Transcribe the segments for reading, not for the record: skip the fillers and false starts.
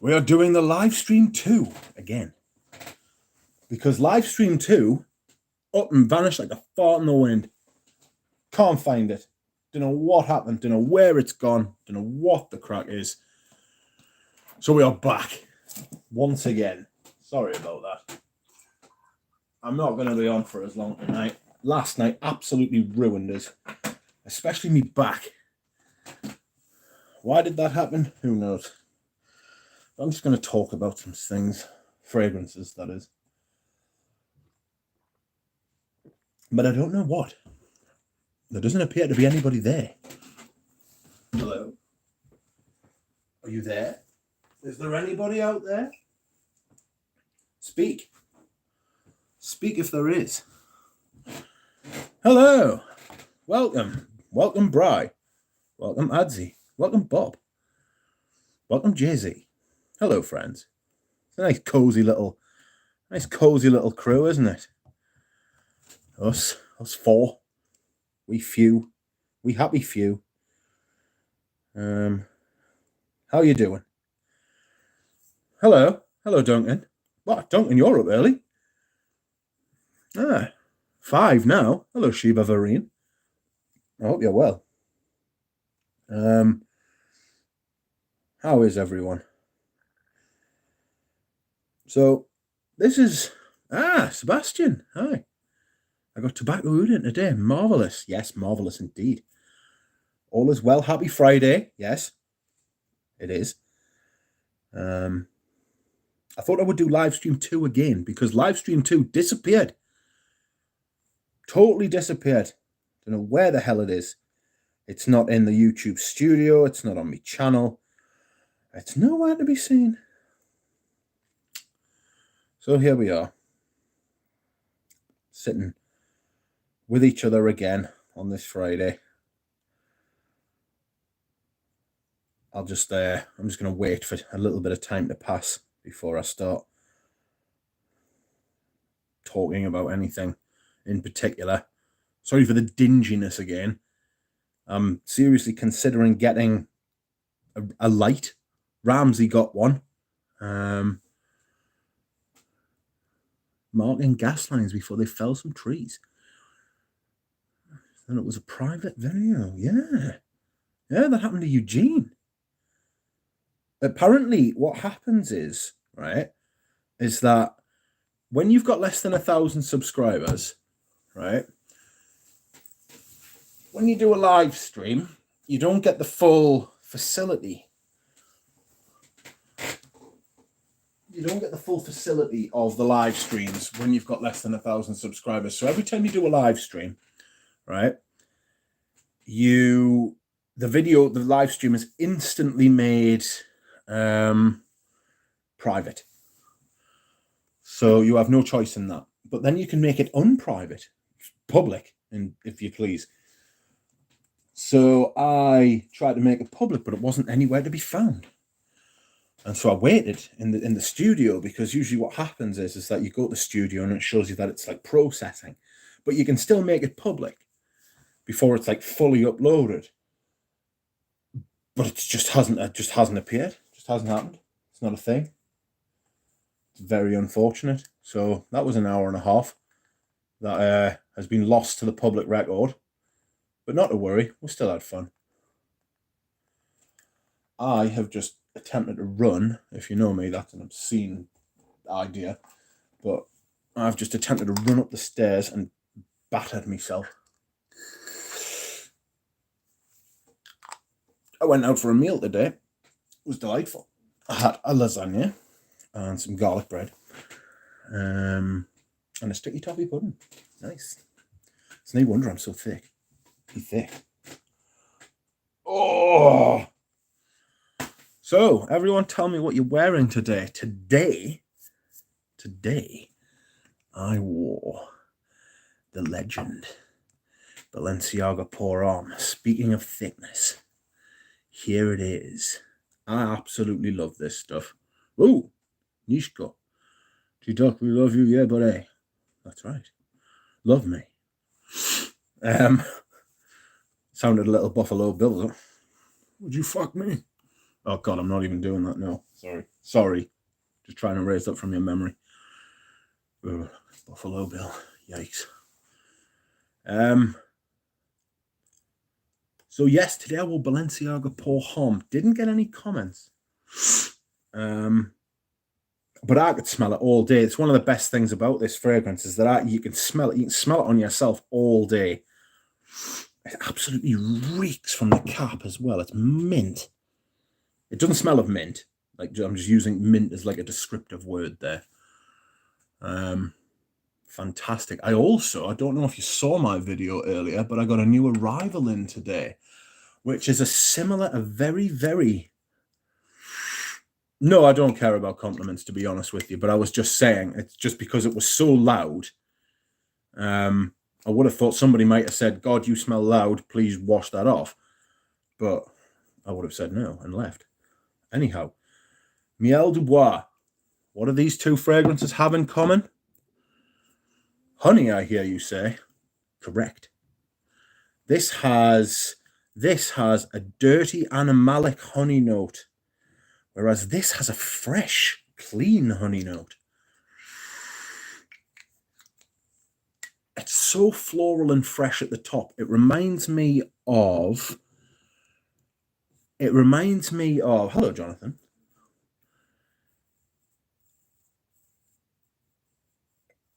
We are doing the live stream 2 again. Because live stream 2 up and vanished like a fart in the wind. Can't find it. Don't know what happened. Don't know where it's gone. Don't know what the crack is. So we are back once again. Sorry about that. I'm not going to be on for as long tonight. Last night absolutely ruined us. Especially me back. Why did that happen? Who knows? I'm just going to talk about some things. Fragrances, that is. But I don't know what. There doesn't appear to be anybody there. Hello? Are you there? Is there anybody out there? Speak. Speak if there is. Hello. Welcome. Welcome, Bry. Welcome, Adzi. Welcome, Bob. Welcome, Jay-Z. Hello, friends. It's a nice cozy little crew, isn't it? Us four. We happy few. How you doing? Hello, Duncan. What, Duncan? You're up early. 5 now. Hello, Sheba Vareen. I hope you're well. How is everyone? So, this is Sebastian. Hi. I got tobacco wood in today. Marvelous. Yes, marvelous indeed. All is well. Happy Friday. Yes, it is. I thought I would do live stream 2 again because live stream 2 disappeared. Totally disappeared. Don't know where the hell it is. It's not in the YouTube studio. It's not on my channel. It's nowhere to be seen. So here we are. Sitting with each other again on this Friday. I'm just going to wait for a little bit of time to pass before I start talking about anything in particular. Sorry for the dinginess again. I'm seriously considering getting a light. Ramsey got one. Marking gas lines before they fell some trees. And it was a private video. Yeah, that happened to Eugene. Apparently, what happens is that when you've got less than 1,000 subscribers, right, when you do a live stream, you don't get the full facility. You don't get the full facility of the live streams when you've got less than 1,000 subscribers. So every time you do a live stream, right, the live stream is instantly made private. So you have no choice in that. But then you can make it unprivate, public, and if you please. So I tried to make it public, but it wasn't anywhere to be found. And so I waited in the studio, because usually what happens is that you go to the studio and it shows you that it's like processing, but you can still make it public before it's like fully uploaded. But it just hasn't appeared. It just hasn't happened. It's not a thing. It's very unfortunate. So that was an hour and a half that has been lost to the public record. But not to worry, we still had fun. I have just attempted to run. If you know me, that's an obscene idea. But I've just attempted to run up the stairs and battered myself. I went out for a meal today. It was delightful. I had a lasagna and some garlic bread. And a sticky toffee pudding. Nice. It's no wonder I'm so thick. Be thick. Oh! So, everyone tell me what you're wearing today. Today, I wore the legend Balenciaga Pour On. Speaking of thickness, here it is. I absolutely love this stuff. Oh, Nishko. T-Duck, we love you, yeah, buddy. That's right. Love me. Sounded a little Buffalo Bill, though. Would you fuck me? Oh God, I'm not even doing that. No, sorry. Just trying to erase that from your memory. Ugh, Buffalo Bill, yikes. So yes, today will Balenciaga Pour Homme. Didn't get any comments. But I could smell it all day. It's one of the best things about this fragrance is that you can smell it. You can smell it on yourself all day. It absolutely reeks from the cap as well. It's mint. It doesn't smell of mint. Like, I'm just using mint as like a descriptive word there. Fantastic. I don't know if you saw my video earlier, but I got a new arrival in today, which is a very, very... No, I don't care about compliments, to be honest with you, but I was just saying, it's just because it was so loud. I would have thought somebody might have said, God, you smell loud, please wash that off. But I would have said no and left. Anyhow, Miel du Bois. What do these two fragrances have in common? Honey, I hear you say. Correct. This has a dirty animalic honey note, whereas this has a fresh, clean honey note. It's so floral and fresh at the top. It reminds me of... Hello, Jonathan.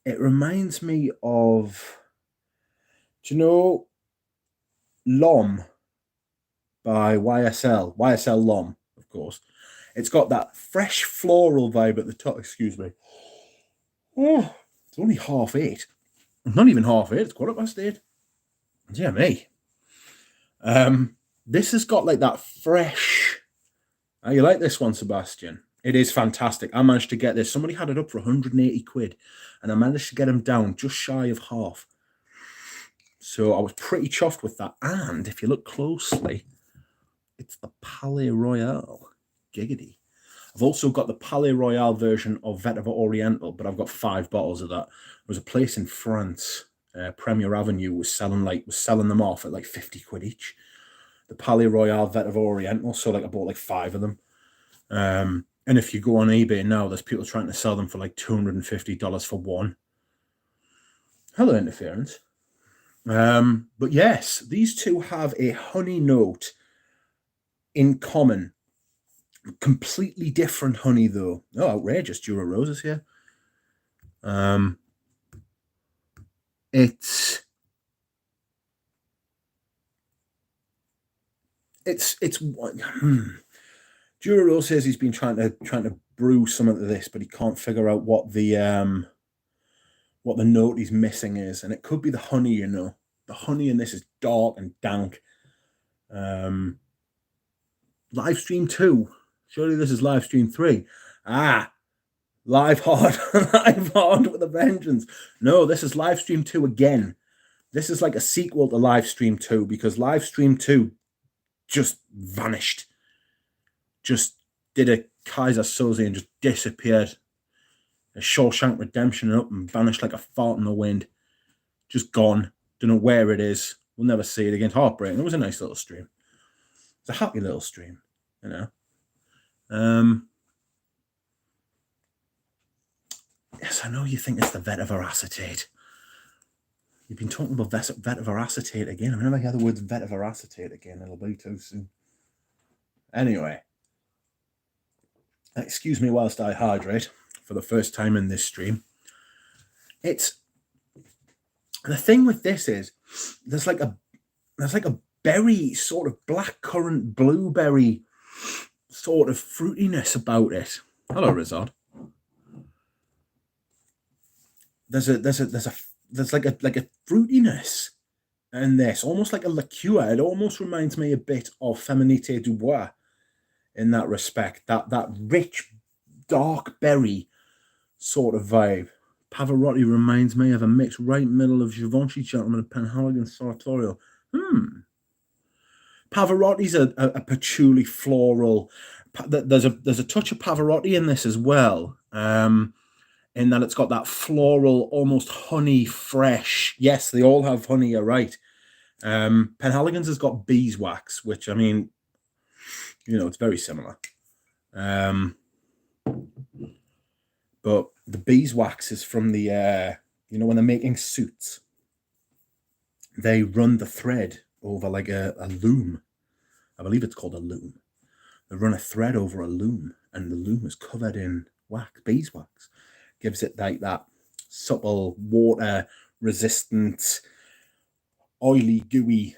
It reminds me of... Do you know L'Homme by YSL? YSL L'Homme, of course. It's got that fresh floral vibe at the top. Excuse me. Oh, it's only 8:30. Not even 8:30. It's 8:15. Yeah, me. This has got like that fresh... you like this one, Sebastian? It is fantastic. I managed to get this. Somebody had it up for 180 quid, and I managed to get them down just shy of half. So I was pretty chuffed with that. And if you look closely, it's the Palais Royal. Giggity. I've also got the Palais Royal version of Vetiver Oriental, but I've got 5 bottles of that. There was a place in France, Premier Avenue, was selling them off at like 50 quid each. The Palais Royal Vetiver Oriental, so like I bought like 5 of them. And if you go on eBay now, there's people trying to sell them for like $250 for one. Hello, interference. But yes, these two have a honey note in common. Completely different honey, though. Oh, outrageous. Dura Roses here. It's Dura Rose says he's been trying to brew some of this, but he can't figure out what the note he's missing is, and it could be the honey. You know, the honey in this is dark and dank. Live stream 2. Surely this is live stream 3. Live hard, live hard with a vengeance. No, this is live stream 2 again. This is like a sequel to live stream 2 because live stream 2 just vanished. Just did a Kaiser Soze and just disappeared. A Shawshank Redemption up and vanished like a fart in the wind. Just gone. Don't know where it is. We'll never see it again. Heartbreaking. It was a nice little stream. It's a happy little stream, you know. Yes, I know you think it's the vetiver acetate. You've been talking about vetiver acetate again. Whenever I hear the words vetiver acetate again, it'll be too soon. Anyway, excuse me whilst I hydrate for the first time in this stream. The thing with this is there's like a berry, sort of blackcurrant blueberry sort of fruitiness about it. Hello, Rizard. There's like a fruitiness in this, almost like a liqueur. It almost reminds me a bit of Féminité du Bois in that respect. That rich, dark berry sort of vibe. Pavarotti reminds me of a mix right middle of Givenchy Gentleman and Penhaligon Sartorial. Pavarotti's a patchouli floral. There's a touch of Pavarotti in this as well. In that it's got that floral, almost honey fresh. Yes, they all have honey, you're right. Penhaligon's has got beeswax, which, I mean, You know, it's very similar. But the beeswax is from the, you know, when they're making suits, they run the thread over like a loom. I believe it's called a loom. They run a thread over a loom, and the loom is covered in beeswax. Gives it like that subtle, water-resistant, oily, gooey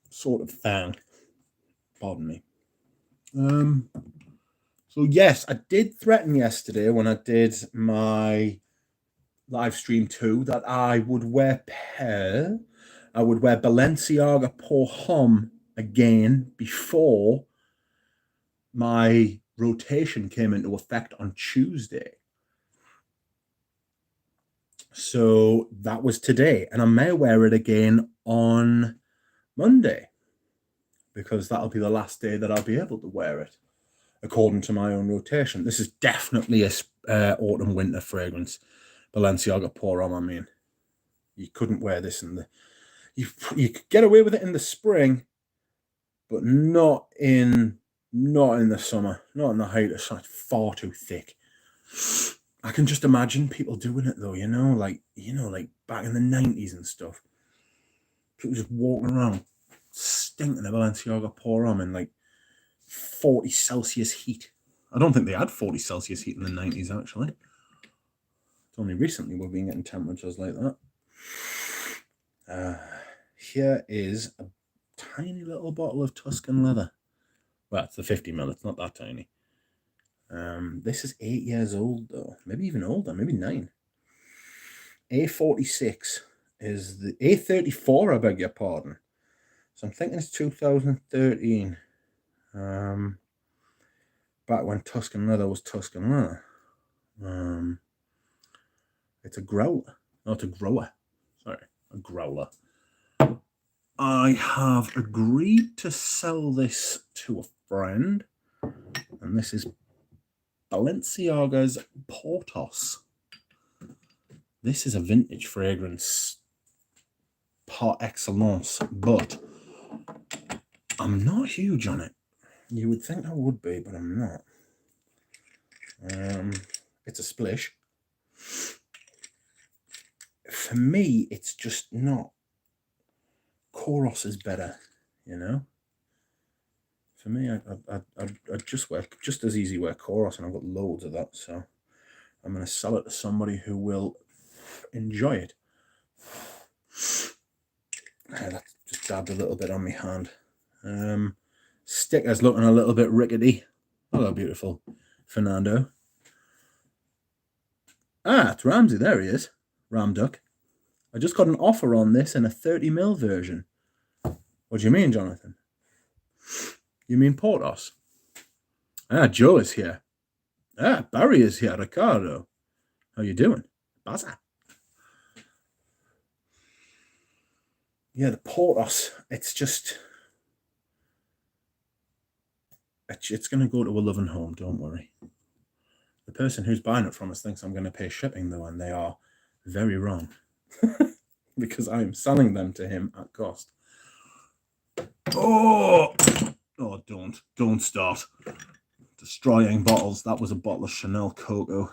sort of thing. Pardon me. So yes, I did threaten yesterday when I did my live stream too that I would wear Balenciaga Pour Homme again before my rotation came into effect on Tuesday. So that was today, and I may wear it again on Monday because that'll be the last day that I'll be able to wear it according to my own rotation. This is definitely a autumn winter fragrance. Balenciaga Pour Homme. I mean, you couldn't wear this in the you could get away with it in the spring, but not in the summer, not in the height of summer. It's far too thick. I can just imagine people doing it though, like back in the 90s and stuff. People just walking around stinking of Balenciaga Pour Homme in like 40 Celsius heat. I don't think they had 40 Celsius heat in the 90s, actually. It's only recently we've been getting temperatures like that. Here is a tiny little bottle of Tuscan Leather. Well, it's the 50ml. It's not that tiny. This is 8 years old, though. Maybe even older. Maybe 9. A46 is the A34, I beg your pardon. So I'm thinking it's 2013. Back when Tuscan Leather was Tuscan Leather. It's a growler. Not a grower. Sorry, a growler. I have agreed to sell this to a friend, and this is Balenciaga's Portos. This is a vintage fragrance par excellence, but I'm not huge on it. You would think I would be, but I'm not. It's a splish. For me, it's just not. Koros is better, For me, I'd just as easy wear Koros, and I've got loads of that, so I'm going to sell it to somebody who will enjoy it. That just dabbed a little bit on my hand. Sticker's looking a little bit rickety. Hello, beautiful Fernando. It's Ramsey. There he is. Ramduck. I just got an offer on this in a 30ml version. What do you mean, Jonathan? You mean Portos? Joe is here. Barry is here. Ricardo. How you doing? Baza. Yeah, the Portos. It's just... It's going to go to a loving home, don't worry. The person who's buying it from us thinks I'm going to pay shipping, though, and they are very wrong. Because I am selling them to him at cost. Oh, don't start destroying bottles. That was a bottle of Chanel Cocoa.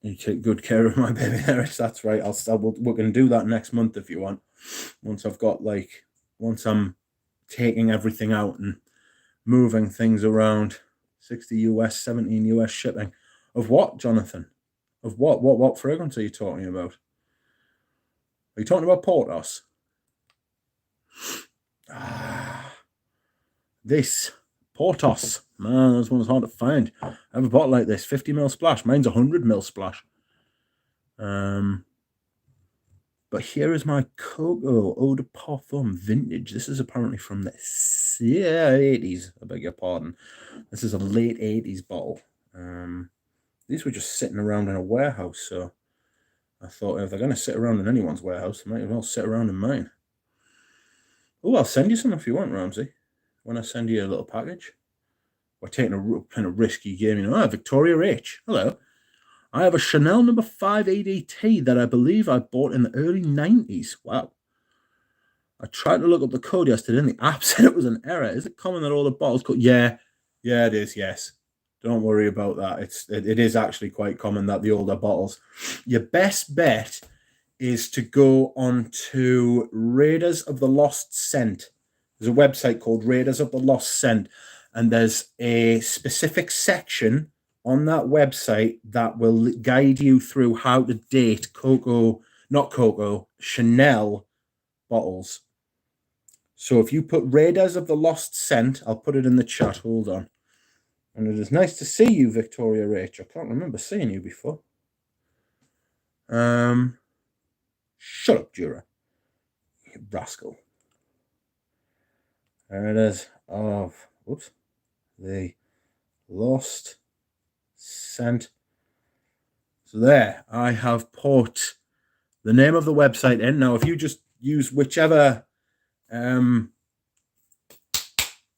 You take good care of my baby Harris. That's right. We're going to do that next month if you want. Once I'm taking everything out and moving things around. 60 US, 17 US shipping. Of what, Jonathan? Of what? What fragrance are you talking about? Are you talking about Portos? This Portos. Man, this one's hard to find. I have a bottle like this, 50ml splash. Mine's 100ml splash. But here is my Cocoa Eau de Parfum Vintage. This is apparently from the 80s. I beg your pardon. This is a late 80s bottle. These were just sitting around in a warehouse, so I thought if they're going to sit around in anyone's warehouse, they might as well sit around in mine. Oh, I'll send you some if you want, Ramsey. When I send you a little package. We're taking a kind of risky game, Victoria H. Hello. I have a Chanel number 5 ADT that I believe I bought in the early 90s. Wow. I tried to look up the code yesterday and the app said it was an error. Is it common that all the bottles code? Yeah, it is, yes. Don't worry about that. It is actually quite common that the older bottles. Your best bet is to go on to Raiders of the Lost Scent. There's a website called Raiders of the Lost Scent, and there's a specific section on that website that will guide you through how to date Chanel bottles. So if you put Raiders of the Lost Scent, I'll put it in the chat. Hold on. And it is nice to see you, Victoria Rachel. I can't remember seeing you before. Shut up, Jura. You rascal. There it is. Of the Lost Scent. So there, I have put the name of the website in. Now, if you just use whichever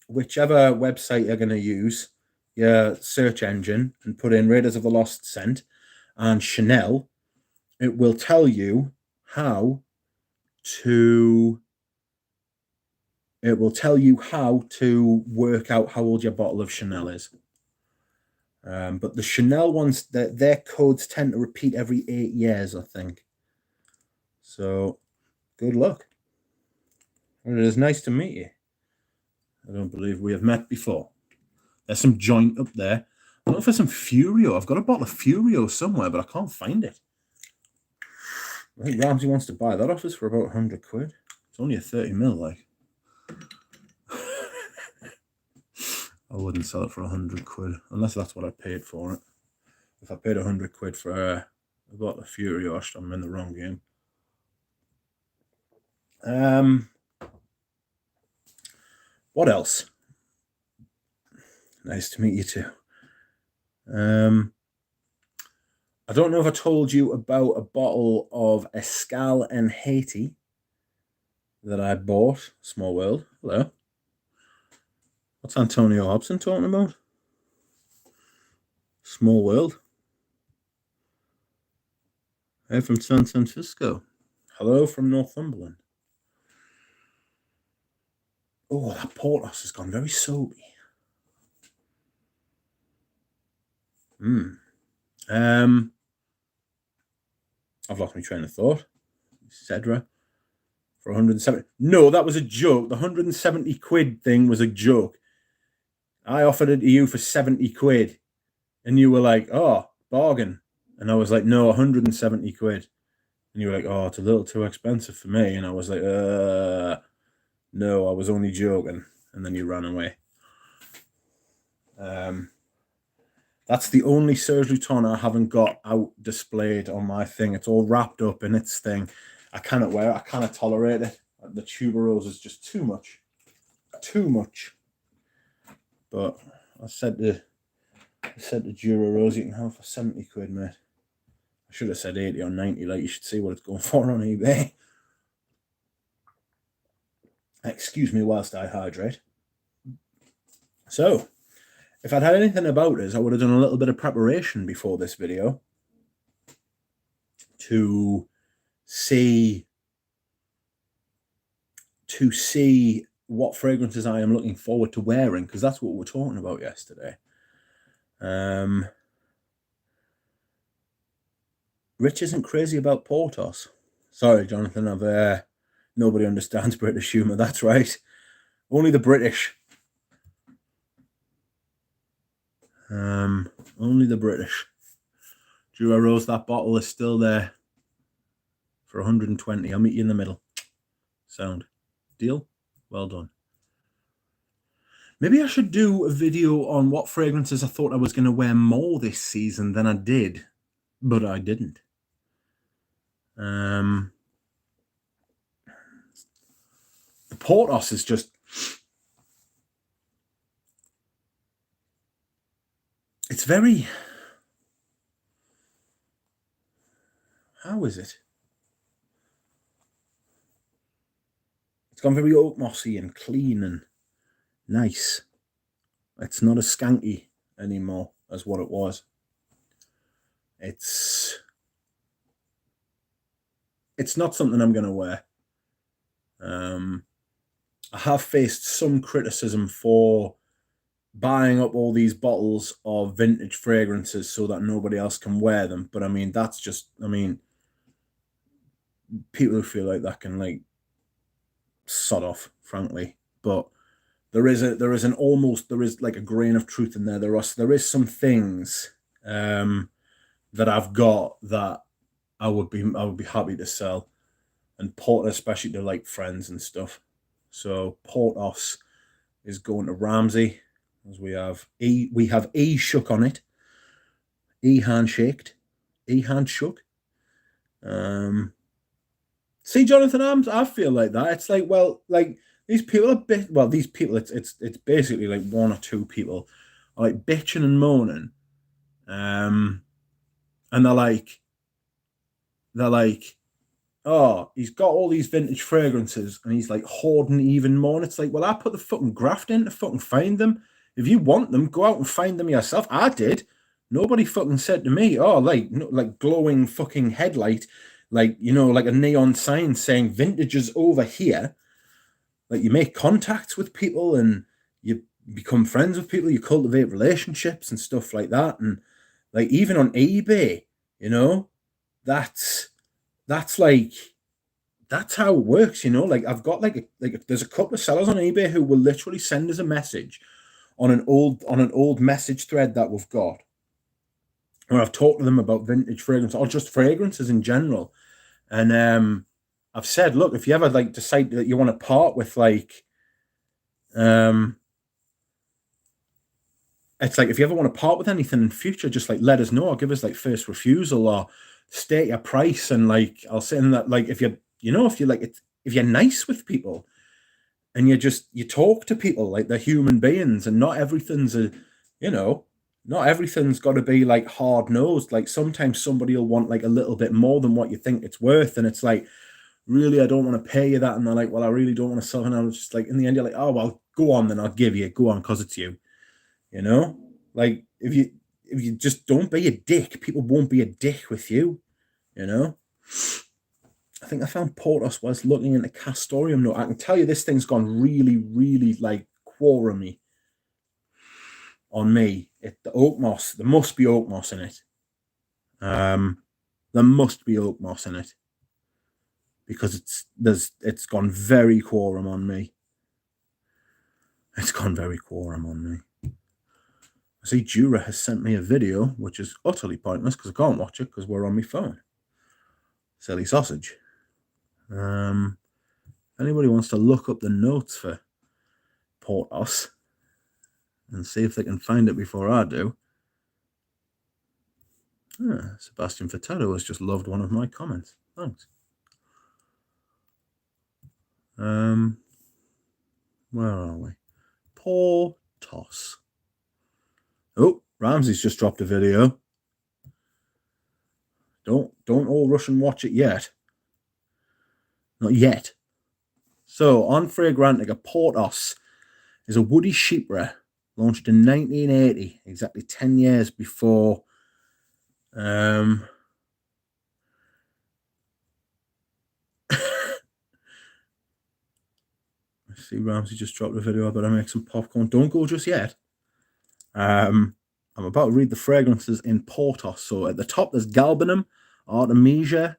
website you're going to use, your search engine, and put in Raiders of the Lost Scent and Chanel, it will tell you how to work out how old your bottle of Chanel is. But the Chanel ones, their codes tend to repeat every 8 years, I think. So, good luck. And it is nice to meet you. I don't believe we have met before. There's some joint up there. I don't know if there's some Furio. I've got a bottle of Furio somewhere, but I can't find it. I think Ramsey wants to buy that off us for about 100 quid. It's only a 30ml, like. I wouldn't sell it for 100 quid, unless that's what I paid for it. If I paid 100 quid for a bottle of Furio, I'm in the wrong game. What else? Nice to meet you too. I don't know if I told you about a bottle of Escal and Haiti that I bought. Small world. Hello. What's Antonio Hobson talking about? Small world. Hey, from San Francisco. Hello from Northumberland. Oh, that Portos has gone very soapy. I've lost my train of thought. Cedra for 170. No, that was a joke. The 170 quid thing was a joke. I offered it to you for 70 quid. And you were like, oh, bargain. And I was like, no, 170 quid. And you were like, oh, it's a little too expensive for me. And I was like, no, I was only joking. And then you ran away. That's the only surgery ton I haven't got out displayed on my thing. It's all wrapped up in its thing. I cannot wear it. I cannot tolerate it. The tuberose is just too much. Too much. But I said to Dura Rose, you can have it for 70 quid, mate. I should have said 80 or 90. Like, you should see what it's going for on eBay. Excuse me whilst I hydrate. So, if I'd had anything about us, I would have done a little bit of preparation before this video to see what fragrances I am looking forward to wearing, because that's what we were talking about yesterday. Rich isn't crazy about Portos. Sorry, Jonathan, nobody understands British humour. That's right. Only the British. Only the British. Dura Rose, that bottle is still there for 120. I'll meet you in the middle. Sound. Deal? Well done. Maybe I should do a video on what fragrances I thought I was going to wear more this season than I did, but I didn't. The Portos is just... It's very... How is it? It's gone very oak mossy and clean and nice. It's not as skanky anymore as what it was. It's not something I'm going to wear. I have faced some criticism for buying up all these bottles of vintage fragrances so that nobody else can wear them. But I mean, that's just, I mean, people who feel like that can like sod off, frankly. But there is like a grain of truth in there. There is some things that I've got that I would be happy to sell, and port especially to like friends and stuff. So Portos is going to Ramsey, as we have E shook on it, E handshaked, E handshook. See, Jonathan Arms, I feel like that. It's like, well, like these people are these people, it's basically like one or two people are like bitching and moaning. And they're like, oh, he's got all these vintage fragrances and he's like hoarding even more. And it's like, well, I put the fucking graft in to fucking find them. If you want them, go out and find them yourself. I did. Nobody fucking said to me, oh, like glowing fucking headlight, like, you know, like a neon sign saying vintage is over here. Like, you make contacts with people and you become friends with people, you cultivate relationships and stuff like that. And like, even on eBay, you know, that's like, that's how it works, you know. Like, I've got there's a couple of sellers on eBay who will literally send us a message on an old message thread that we've got, where I've talked to them about vintage fragrance or just fragrances in general. And I've said, look, if you ever like decide that you want to part with like, it's like, if you ever want to part with anything in future, just like let us know, or give us like first refusal, or state your price. And like, I'll say in that, like, if you're, you know, if you like it, if you're nice with people and you talk to people like they're human beings, and not everything's you know, not everything's got to be like hard nosed. Like, sometimes somebody will want like a little bit more than what you think it's worth, and it's like, really, I don't want to pay you that. And they're like, well, I really don't want to sell. And I was just like, in the end, you're like, oh, well, go on, then I'll give you, go on, because it's you. You know, like, if you just don't be a dick, people won't be a dick with you. You know, I think I found Portos whilst looking into Castorium. No, I can tell you this thing's gone really, really like quorumy on me. The oak moss, there must be oak moss in it. There must be oak moss in it, because it's gone very quorum on me. It's gone very quorum on me. I see Jura has sent me a video, which is utterly pointless because I can't watch it because we're on my phone. Silly sausage. Anybody wants to look up the notes for Portos and see if they can find it before I do. Sebastian Furtado has just loved one of my comments. Thanks. Where are we? Portos. Oh, Ramsey's just dropped a video. Don't all rush and watch it yet. Not yet. So, on Fragrantica, Portos is a woody chypre launched in 1980, exactly 10 years before I see Ramsey just dropped a video. I better make some popcorn. Don't go just yet. I'm about to read the fragrances in Portos. So at the top, there's galbanum, artemisia,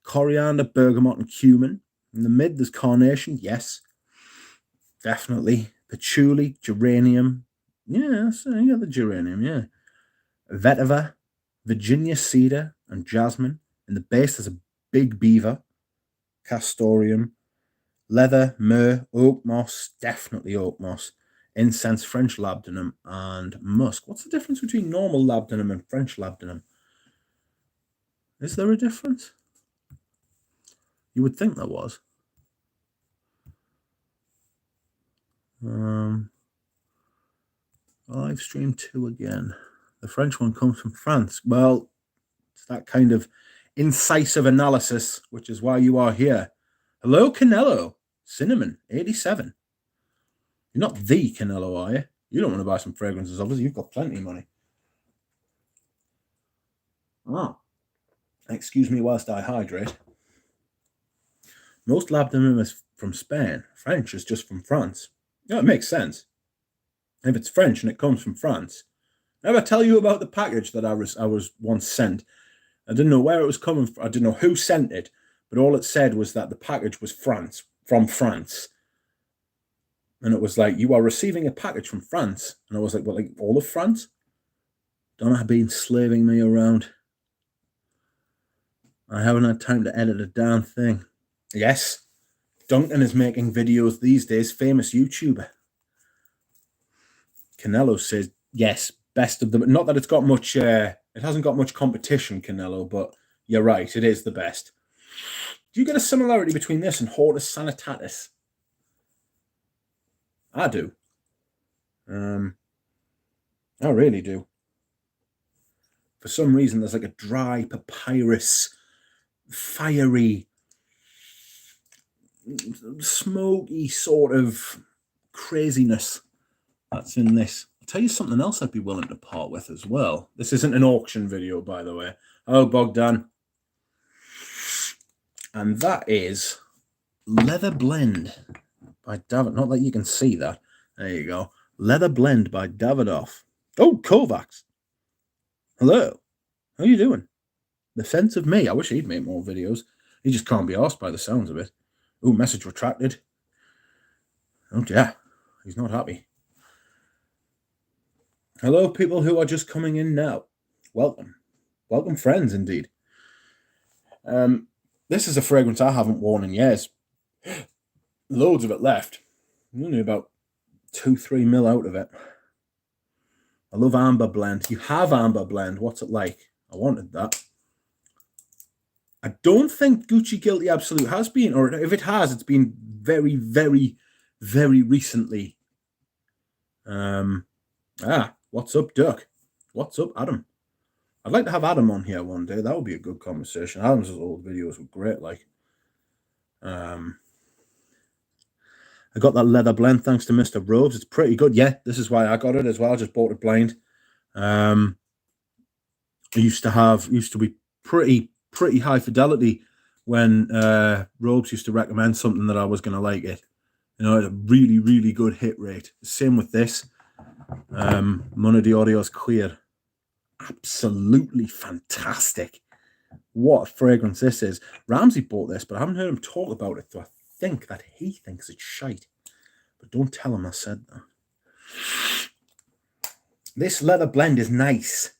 coriander, bergamot, and cumin. In the mid, there's carnation. Yes, definitely. Patchouli, geranium. Yeah, so you got the geranium, yeah. Vetiver, Virginia cedar, and jasmine. In the base, there's a big beaver, castorium, leather, myrrh, oak moss, definitely oak moss, incense, French labdanum, and musk. What's the difference between normal labdanum and French labdanum? Is there a difference? You would think there was. Live stream 2 again. The French one comes from France. Well, it's that kind of incisive analysis, which is why you are here. Hello, Canelo. Cinnamon, 87. You're not the Canelo, are you? You don't want to buy some fragrances, obviously. You've got plenty of money. Oh. Excuse me whilst I hydrate. Most labdanum is from Spain. French is just from France. Yeah, it makes sense. If it's French and it comes from France. Did I ever tell you about the package that I was once sent? I didn't know where it was coming from. I didn't know who sent it, but all it said was that the package was from France. And it was like, you are receiving a package from France. And I was like, well, like all of France? Don't have been slaving me around. I haven't had time to edit a damn thing. Yes, Duncan is making videos these days, famous YouTuber. Canelo says, yes, best of them. Not that it's got much, it hasn't got much competition, Canelo, but you're right, it is the best. Do you get a similarity between this and Hortus Sanitatis? I do. I really do. For some reason, there's like a dry papyrus, fiery, smoky sort of craziness that's in this. I'll tell you something else I'd be willing to part with as well. This isn't an auction video, by the way. Oh, Bogdan. And that is Leather Blend by David. Not that you can see that. There you go. Leather Blend by Davidoff. Oh, Kovacs. Hello. How you doing? The sense of me. I wish he'd make more videos. He just can't be asked by the sounds of it. Oh, message retracted. Oh, yeah. He's not happy. Hello, people who are just coming in now. Welcome. Welcome, friends, indeed. This is a fragrance I haven't worn in years. Loads of it left. Only about 2-3 mil out of it. I love Amber Blend. You have Amber Blend. What's it like? I wanted that. I don't think Gucci Guilty Absolute has been, or if it has, it's been very, very, very recently. What's up, Duck? What's up, Adam? I'd like to have Adam on here one day. That would be a good conversation. Adam's old videos were great, like. I got that Leather Blend thanks to Mr. Robes. It's pretty good. Yeah, this is why I got it as well. I just bought it blind. It used to be pretty high fidelity when Robes used to recommend something that I was going to like it. You know, a really, really good hit rate. Same with this. Mono de Audio's Queer. Absolutely fantastic. What a fragrance this is. Ramsey bought this, but I haven't heard him talk about it, so I think that he thinks it's shite. But don't tell him I said that. This Leather Blend is nice.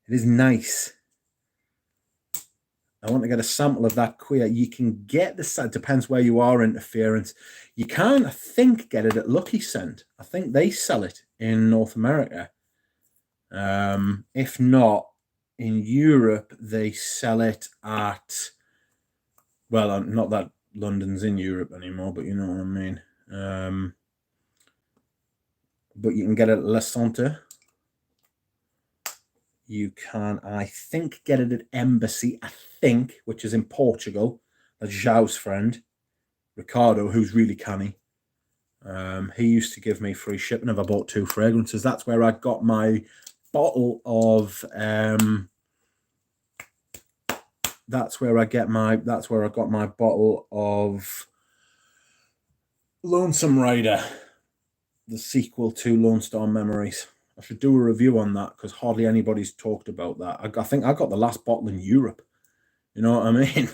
It is nice. I want to get a sample of that Queer. You can get this, it depends where you are, Interference. You can, I think, get it at Lucky Scent. I think they sell it in North America. If not, in Europe, they sell it at, well, not that London's in Europe anymore, but you know what I mean. But you can get it at La Sante. You can, I think, get it at Embassy, I think, which is in Portugal. That's Zhao's friend, Ricardo, who's really canny. He used to give me free shipping if I bought 2 fragrances. That's where I got my bottle of that's where I got my bottle of Lonesome Rider, the sequel to Lone Star Memories. I should do a review on that because hardly anybody's talked about that. I think I got the last bottle in Europe. You know what I mean?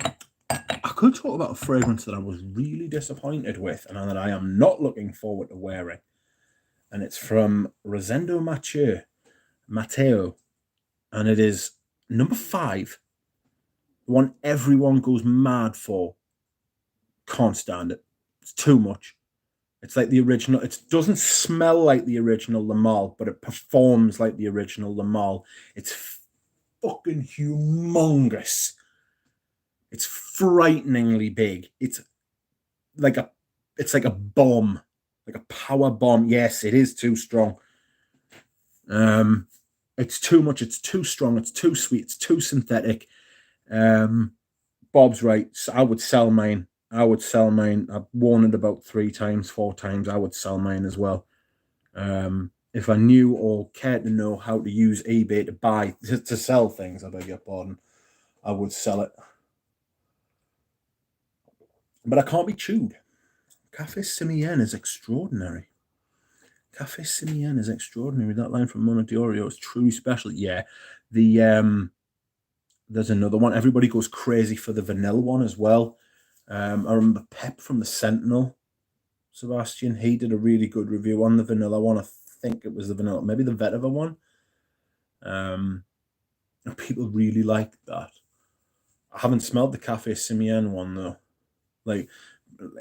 I could talk about a fragrance that I was really disappointed with and that I am not looking forward to wearing. And it's from Rosendo Mateo. And it is number 5. The one everyone goes mad for. Can't stand it. It's too much. It's like the original. It doesn't smell like the original Lamal, but it performs like the original Lamal. It's fucking humongous. It's frighteningly big. It's like a bomb, like a power bomb. Yes, it is too strong. It's too much. It's too strong. It's too sweet. It's too synthetic. Bob's right. So I would sell mine. I've worn it about 3 times, 4 times. I would sell mine as well. If I knew or cared to know how to use eBay to sell things, I beg your pardon, I would sell it. But I can't be chewed. Cafe Simienne is extraordinary. Cafe Simienne is extraordinary. That line from Mona Diorio is truly special. Yeah. There's another one. Everybody goes crazy for the vanilla one as well. I remember Pep from the Sentinel, Sebastian, he did a really good review on the vanilla one. I think it was the vanilla, maybe the vetiver one. People really liked that. I haven't smelled the Cafe Simienne one though. Like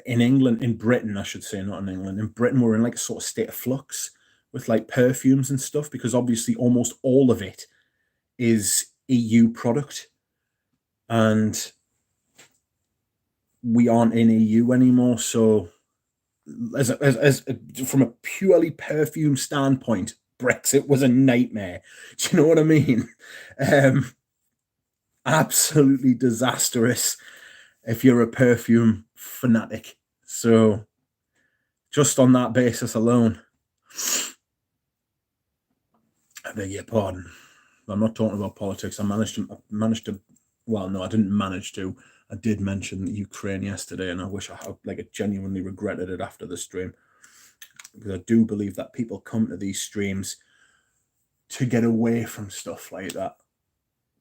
in England, in Britain, I should say, not in England. In Britain, we're in like a sort of state of flux with like perfumes and stuff, because obviously almost all of it is EU product, and we aren't in EU anymore. So as from a purely perfume standpoint, Brexit was a nightmare. Do you know what I mean? Absolutely disastrous if you're a perfume fanatic. So just on that basis alone, I beg your pardon. I'm not talking about politics. I managed to. Well, no, I didn't manage to. I did mention Ukraine yesterday, and I wish I genuinely regretted it after the stream, because I do believe that people come to these streams to get away from stuff like that.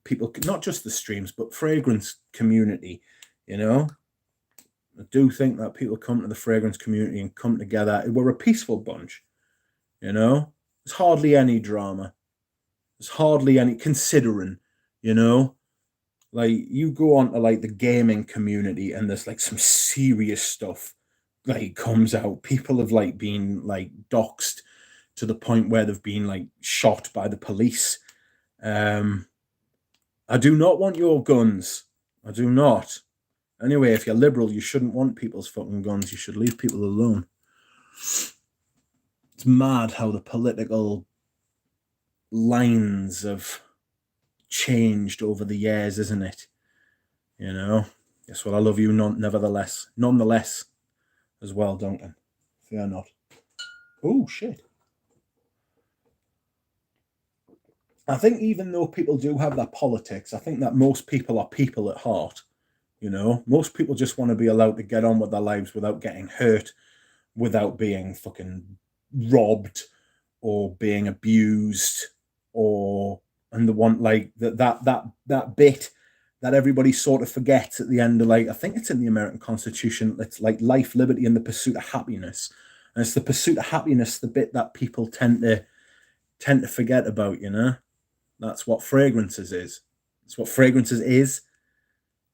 People, not just the streams, but fragrance community, you know. I do think that people come to the fragrance community and come together. We're a peaceful bunch, you know. There's hardly any drama. There's hardly any, considering, you know. Like, you go on to like the gaming community and there's like some serious stuff like comes out. People have like been like doxxed to the point where they've been like shot by the police. I do not want your guns. I do not. Anyway, if you're liberal, you shouldn't want people's fucking guns. You should leave people alone. It's mad how the political lines have changed over the years, isn't it? You know? Yes, well, I love you nonetheless as well, Duncan. Fear not. Oh, shit. I think even though people do have their politics, I think that most people are people at heart. You know, most people just want to be allowed to get on with their lives without getting hurt, without being fucking robbed or being abused, and the one like that bit that everybody sort of forgets at the end of, like, I think it's in the American Constitution. It's like life, liberty, and the pursuit of happiness. And it's the pursuit of happiness, the bit that people tend to forget about, you know? That's what fragrances is. It's what fragrances is.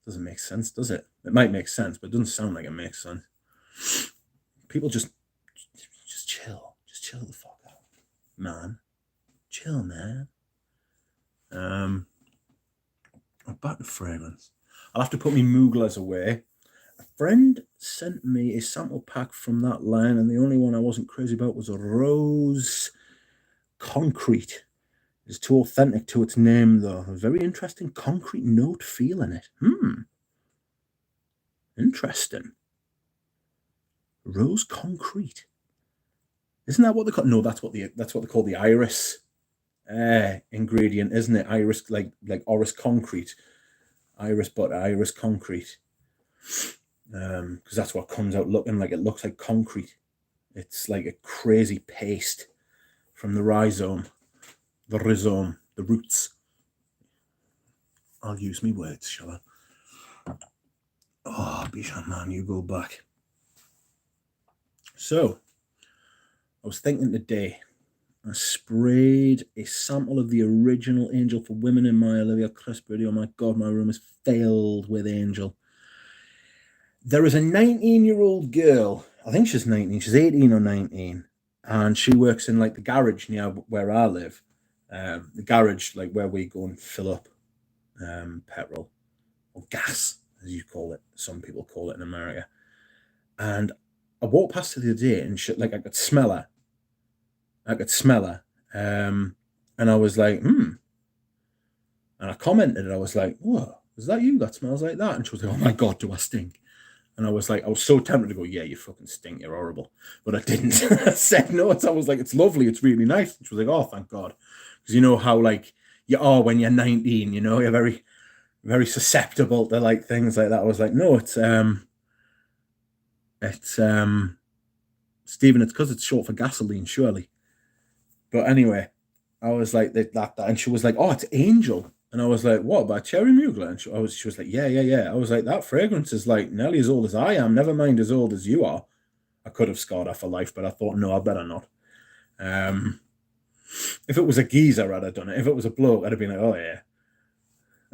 Doesn't make sense, does it? It might make sense, but it doesn't sound like it makes sense. People just chill. Just chill the fuck out, man. Chill, man. Back to fragrance. I'll have to put my Mooglas away. A friend sent me a sample pack from that line, and the only one I wasn't crazy about was a Rose Concrete. It's too authentic to its name, though. A very interesting concrete note feel in it. Interesting. Rose Concrete. Isn't that what they call? No, that's what they call the iris ingredient, isn't it? Iris, like Oris Concrete, iris butter, iris concrete. Because that's what comes out looking like. It looks like concrete. It's like a crazy paste from the rhizome. The rhizome, the roots. I'll use me words, shall I? Oh, Bishan, man, you go back. So, I was thinking today, I sprayed a sample of the original Angel for Women in my Olivia Crisp video. Oh my God, my room is filled with Angel. There is a 19-year-old girl, I think she's 19, she's 18 or 19, and she works in like the garage near where I live. The garage, like where we go and fill up petrol or gas, as you call it. Some people call it in America. And I walked past her the other day, and she, like, I could smell her. And I was like, And I commented, I was like, "Whoa, is that you? That smells like that." And she was like, "Oh my God, do I stink?" And I was like, I was so tempted to go, "Yeah, you fucking stink, you're horrible." But I didn't. I said no. I was like, "It's lovely, it's really nice." And she was like, "Oh, thank God." Because you know how, like, you are when you're 19, you know, you're very, very susceptible to like things like that. I was like, no, it's Stephen, it's because it's short for gasoline, surely. But anyway, I was like that, and she was like, oh, it's Angel. And I was like, what, by Cherry Mugler? And she was like, yeah. I was like, that fragrance is like nearly as old as I am, never mind as old as you are. I could have scarred her for life, but I thought, no, I better not. If it was a geezer, I'd have done it. If it was a bloke, I'd have been like, oh yeah.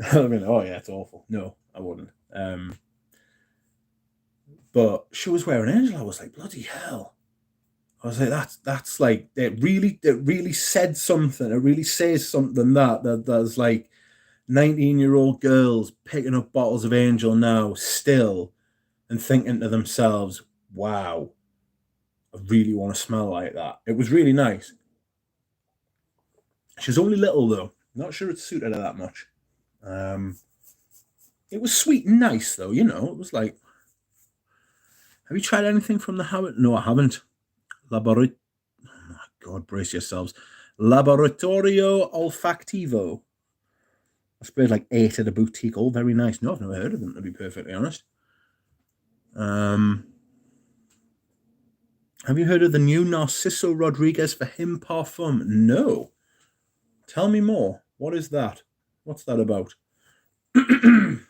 I'd have been like, oh yeah, it's awful. No, I wouldn't. But she was wearing Angel. I was like, bloody hell. I was like, that's like, it really said something. It really says something that's like 19-year-old girls picking up bottles of Angel now still and thinking to themselves, wow, I really want to smell like that. It was really nice. She's only little though. Not sure it suited her that much. It was sweet and nice though, you know. It was like, have you tried anything from the Howard? No, I haven't. Oh my God, brace yourselves. Laboratorio Olfactivo. I sprayed like 8 at a boutique, all very nice. No, I've never heard of them, to be perfectly honest. Have you heard of the new Narciso Rodriguez for Him Parfum? No. Tell me more. What is that? What's that about? I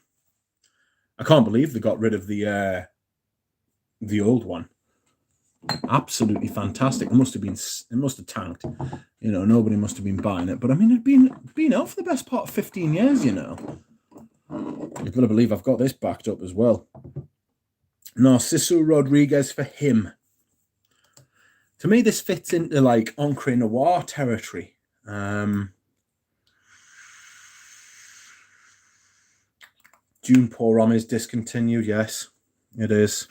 can't believe they got rid of the old one. Absolutely fantastic. It must have tanked. You know, nobody must have been buying it. But I mean, it'd been out for the best part of 15 years, you know. You've got to believe I've got this backed up as well. Narciso Rodriguez for Him. To me, this fits into like Encre Noir territory. Dune Pour Homme is discontinued. Yes, it is.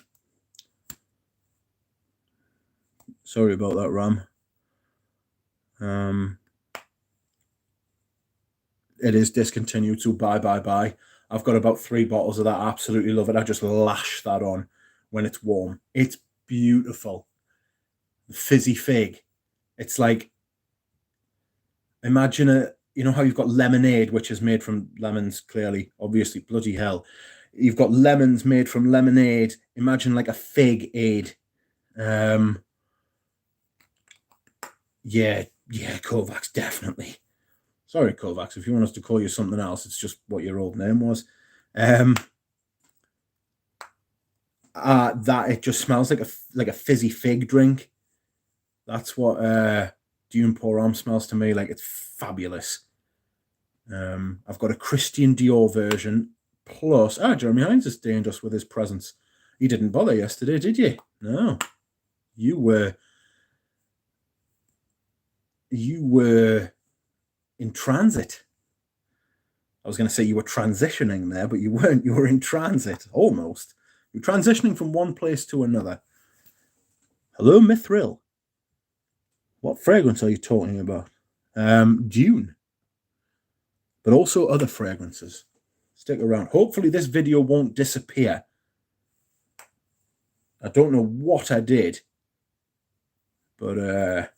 Sorry about that, Ram. It is discontinued, so bye. I've got about 3 bottles of that. I absolutely love it. I just lash that on when it's warm. It's beautiful. Fizzy fig. It's like, imagine you know how you've got lemonade, which is made from lemons, clearly, obviously, bloody hell. You've got lemons made from lemonade. Imagine like a fig aid. Yeah, Kovacs, definitely. Sorry, Kovacs, if you want us to call you something else, it's just what your old name was. That it just smells like a fizzy fig drink. That's what Dune Pour Homme smells to me like. It's fabulous. I've got a Christian Dior version. Plus, Jeremy Hines is dangerous with his presence. You didn't bother yesterday, did you? No. You were in transit. I was going to say you were transitioning there, but you weren't. You were in transit, almost. You're transitioning from one place to another. Hello, Mithril. What fragrance are you talking about? Dune. But also other fragrances. Stick around. Hopefully this video won't disappear. I don't know what I did. But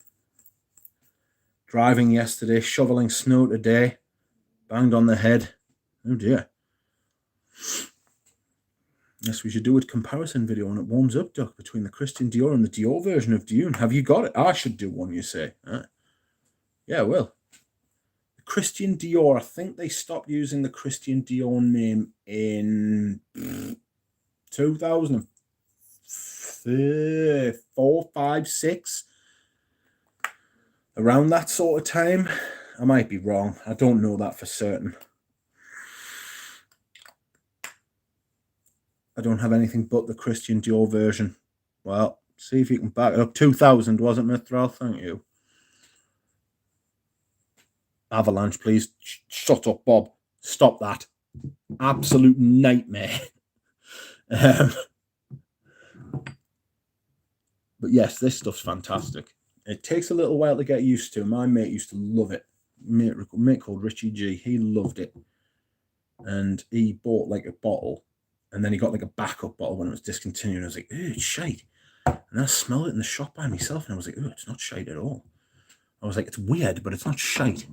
driving yesterday, shoveling snow today, banged on the head. Oh dear. Yes, we should do a comparison video when it warms up, Doc, between the Christian Dior and the Dior version of Dune. Have you got it? I should do one, you say. Yeah, well. The Christian Dior, I think they stopped using the Christian Dior name in 2004, 5, 6. Around that sort of time. I might be wrong. I don't know that for certain. I don't have anything but the Christian Dior version. Well, see if you can back it up. 2000, wasn't it, Mithril? Thank you. Avalanche, please. Shut up, Bob. Stop that. Absolute nightmare. But yes, this stuff's fantastic. It takes a little while to get used to. My mate used to love it. Mate called Richie G. He loved it. And he bought like a bottle. And then he got like a backup bottle when it was discontinued. I was like, it's shite. And I smelled it in the shop by myself. And I was like, it's not shite at all. I was like, it's weird, but it's not shite.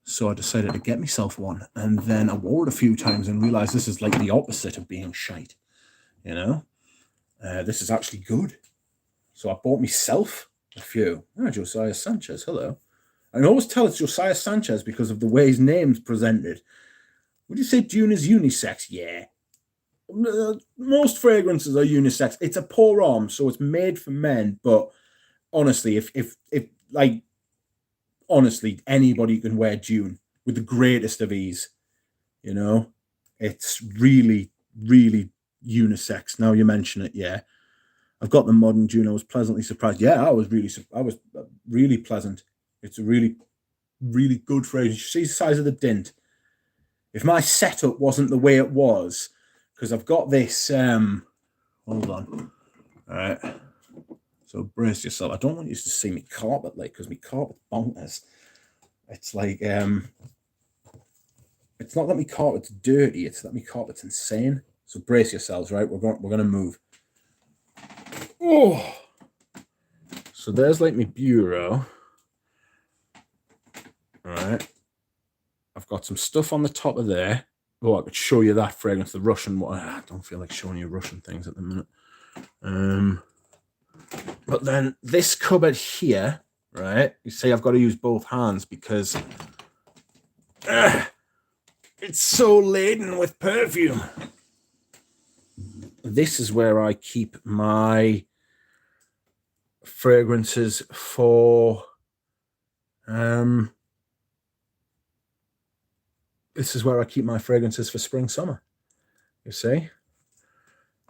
So I decided to get myself one. And then I wore it a few times and realized this is like the opposite of being shite. You know? This is actually good. So I bought myself a few. Oh, Josiah Sanchez, hello. I can always tell it's Josiah Sanchez because of the way his name's presented. Would you say Dune is unisex? Yeah. Most fragrances are unisex. It's a pour-on, so it's made for men. But honestly, if like honestly, anybody can wear Dune with the greatest of ease. You know, it's really, really unisex. Now you mention it, yeah. I've got the modern Dune. I was pleasantly surprised. Yeah, I was really pleasant. It's a really, really good fragrance. You see the size of the dint. If my setup wasn't the way it was, because I've got this. Hold on. All right. So brace yourself. I don't want you to see me carpet like, because me carpet bonkers. It's like it's not that me carpet's dirty. It's that me carpet's insane. So brace yourselves, right? We're gonna move. Oh. So there's like my bureau. All right. I've got some stuff on the top of there. Oh, I could show you that fragrance, the Russian one. I don't feel like showing you Russian things at the minute. But then this cupboard here, right? You see, I've got to use both hands because it's so laden with perfume. This is where I keep my fragrances for this is where I keep my fragrances for spring summer. You see,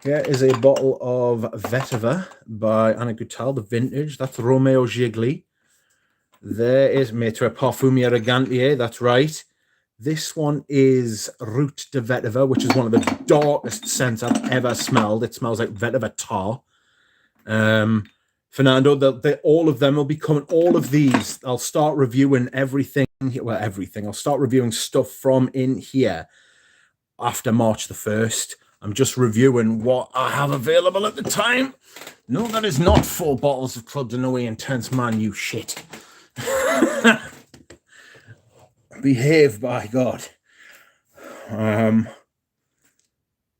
here is a bottle of Vetiver by Anna Goutal, the vintage. That's Romeo Gigli. There is Maitre Parfumier Gantier. That's right. This one is Route de Vetiver, which is one of the darkest scents I've ever smelled. It smells like vetiver tar. Fernando, all of them will be coming. All of these, I'll start reviewing everything. Well, everything. I'll start reviewing stuff from in here after March the 1st. I'm just reviewing what I have available at the time. No, that is not 4 bottles of Club de Nuit Intense, man, you shit. Behave, by God.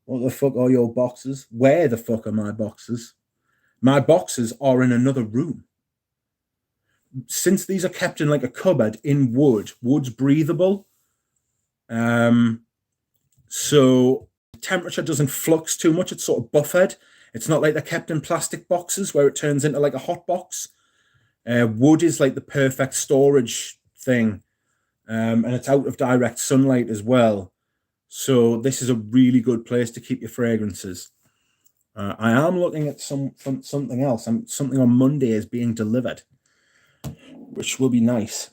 What the fuck are your boxes? Where the fuck are my boxes? My boxes are in another room. Since these are kept in like a cupboard in wood, wood's breathable. So the temperature doesn't flux too much. It's sort of buffered. It's not like they're kept in plastic boxes where it turns into like a hot box. Wood is like the perfect storage thing. And it's out of direct sunlight as well. So this is a really good place to keep your fragrances. I am looking at something else. Something on Monday is being delivered, which will be nice.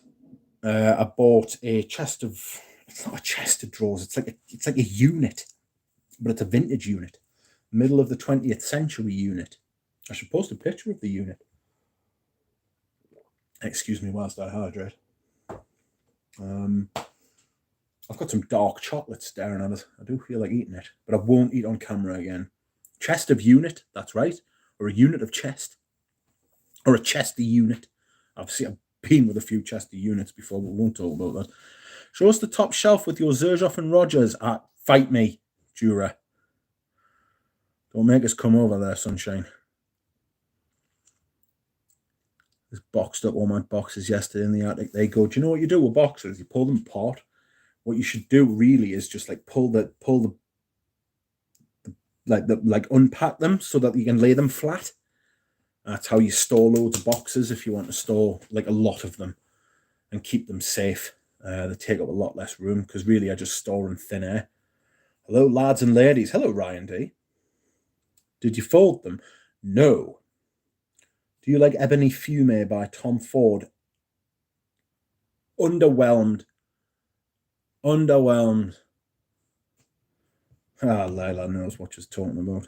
I bought a chest of. It's not a chest of drawers. It's like a unit, but it's a vintage unit, middle of the 20th century unit. I should post a picture of the unit. Excuse me whilst I hydrate. I've got some dark chocolate staring at us. I do feel like eating it, but I won't eat on camera again. Chest of unit, that's right. Or a unit of chest. Or a chesty unit. Obviously, I've been with a few chesty units before, but we won't talk about that. Show us the top shelf with your Xerjoff and Rogers. Fight me, Jura. Don't make us come over there, sunshine. Just boxed up all my boxes yesterday in the attic. They go, do you know what you do with boxes? You pull them apart. What you should do really is just like unpack them so that you can lay them flat. That's how you store loads of boxes if you want to store like a lot of them and keep them safe. They take up a lot less room because really I just store in thin air. Hello, lads and ladies. Hello, Ryan D. Did you fold them? No. Do you like Ebony Fume by Tom Ford? Underwhelmed. Layla knows what she's talking about.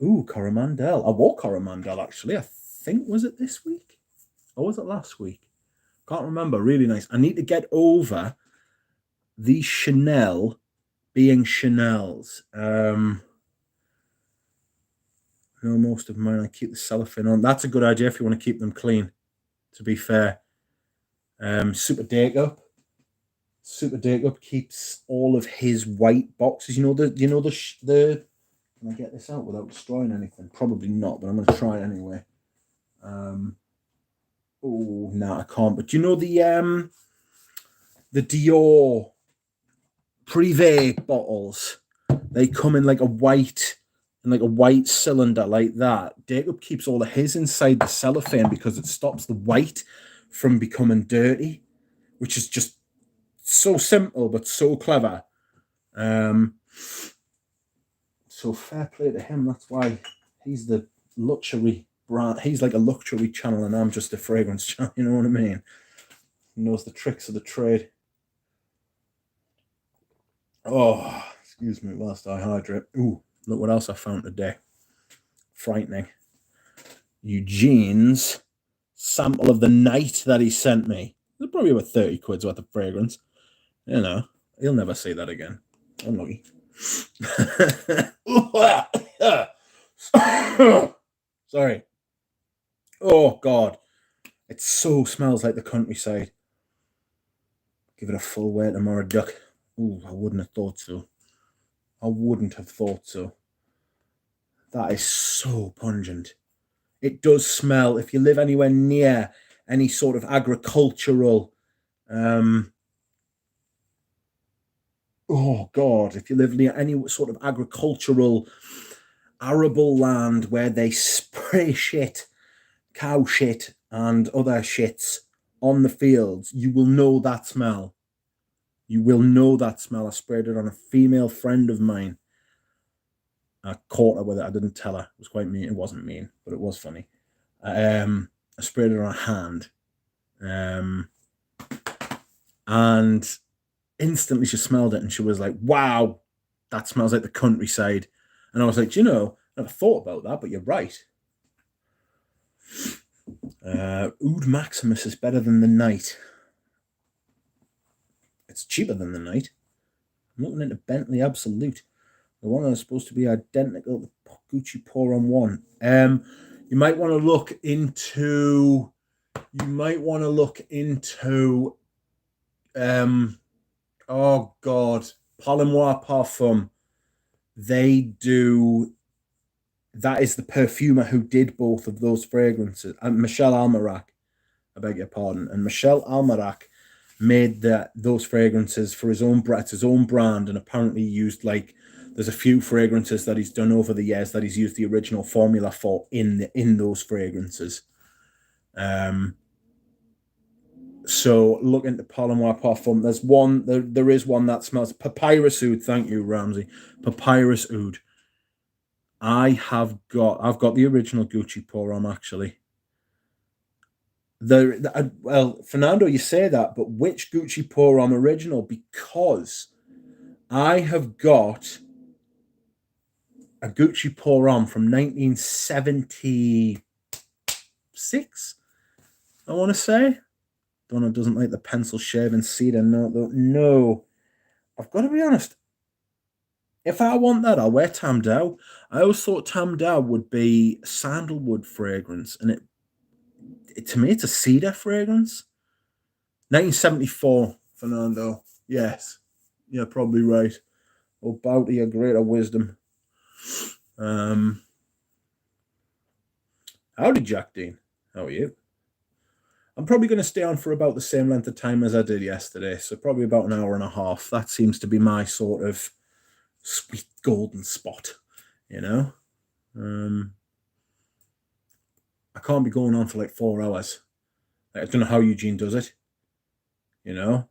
Ooh, Coromandel. I wore Coromandel, actually. I think, was it this week? Or was it last week? Can't remember. Really nice. I need to get over the Chanel being Chanel's. No, most of mine, I keep the cellophane on. That's a good idea if you want to keep them clean, to be fair. Super Dake Up. Super Dake Up keeps all of his white boxes. The. Can I get this out without destroying anything? Probably not, but I'm going to try anyway. Oh no, I can't. But do you know the Dior Privé bottles? They come in like a white cylinder like that. Jacob keeps all of his inside the cellophane because it stops the white from becoming dirty, which is just so simple but so clever. So fair play to him. That's why he's the luxury brand. He's like a luxury channel, and I'm just a fragrance channel. You know what I mean? He knows the tricks of the trade. Oh, excuse me whilst I hydrate. Ooh, look what else I found today. Frightening. Eugene's sample of the night that he sent me. There's probably about 30 quid's worth of fragrance. You know, he'll never see that again. Unlucky. Sorry. Oh, God. It so smells like the countryside. Give it a full wear tomorrow, duck. Ooh, I wouldn't have thought so. I wouldn't have thought so. That is so pungent. It does smell, if you live anywhere near any sort of agricultural, oh God, if you live near any sort of agricultural arable land where they spray shit, cow shit, and other shits on the fields, you will know that smell. You will know that smell. I sprayed it on a female friend of mine. I caught her with it. I didn't tell her. It was quite mean. It wasn't mean, but it was funny. I sprayed it on her hand. And instantly she smelled it and she was like, wow, that smells like the countryside. And I was like, I never thought about that, but you're right. Oud Maximus is better than the Night. It's cheaper than the Night. I'm looking into Bentley Absolute. The one that's supposed to be identical to Gucci Pour on One. You might want to look into. Oh God, Palomar Parfum. They do. That is the perfumer who did both of those fragrances. Michel Almerac, I beg your pardon. And Michel Almerac made those fragrances for his own brand, and apparently used there's a few fragrances that he's done over the years that he's used the original formula for in those fragrances. So look into Palomar Parfum. There is one that smells Papyrus Oud. Thank you, Ramsey. Papyrus Oud. I've got the original Gucci Pour Homme actually. Well, Fernando, you say that, but which Gucci Pour Homme original? Because I have got a Gucci Pour Homme from 1976, I want to say. Donna doesn't like the pencil shaving cedar note. No. I've got to be honest. If I want that, I'll wear Tam Dao. I always thought Tam Dao would be sandalwood fragrance, and to me, it's a cedar fragrance. 1974, Fernando. Yes. You're probably right. Oh, bow to your greater wisdom. Howdy, Jack Dean. How are you? I'm probably going to stay on for about the same length of time as I did yesterday, so probably about an hour and a half. That seems to be my sort of sweet golden spot, I can't be going on for like 4 hours. I don't know how Eugene does it, I don't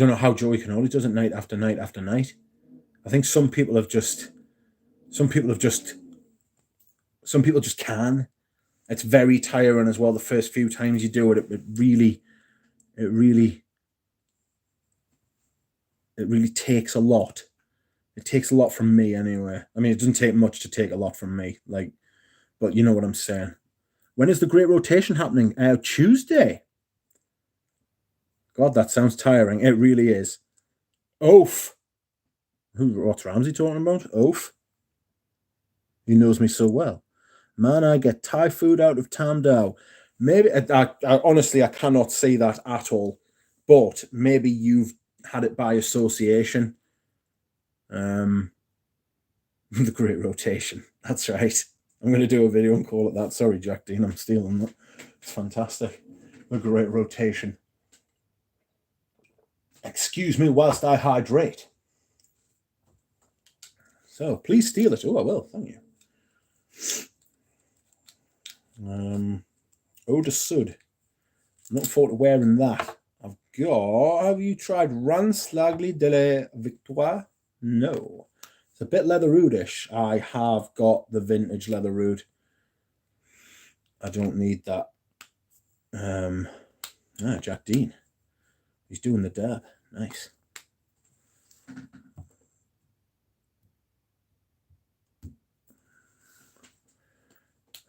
know how Joey Canoli does it night after night after night. I think some people just can. It's very tiring as well. The first few times you do it, it really takes a lot. It takes a lot from me anyway. I mean, it doesn't take much to take a lot from me. But you know what I'm saying. When is the Great Rotation happening? Tuesday. God, that sounds tiring. It really is. Oaf. What's Ramsey talking about? Oaf. He knows me so well. Man, I get Thai food out of Tam Dao. Maybe I honestly I cannot see that at all, but maybe you've had it by association. The Great Rotation. That's right. I'm going to do a video and call it that. Sorry, Jack Dean, I'm stealing that. It's fantastic. The Great Rotation. Excuse me whilst I hydrate. So please steal it. Oh, I will. Thank you. Eau de Sud. I'm looking forward to wearing that. I've got. Have you tried Ranslagli de la Victoire? No. It's a bit leather-roodish. I have got the vintage leather-rood. I don't need that. Jack Dean. He's doing the dab. Nice.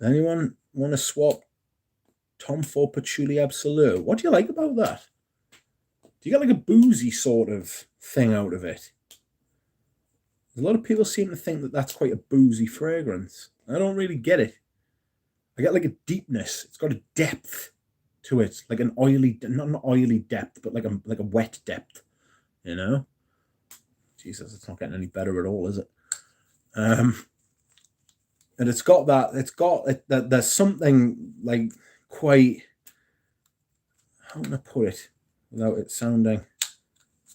Anyone want to swap Tom Ford Patchouli Absolute? What do you like about that? Do you get like a boozy sort of thing out of it? A lot of people seem to think that that's quite a boozy fragrance. I don't really get it. I get like a deepness. It's got a depth to it, like an oily, not an oily depth, but like a wet depth. You know? Jesus, it's not getting any better at all, is it? And it's got that. It's got that. There's something like quite. How can I put it without it sounding?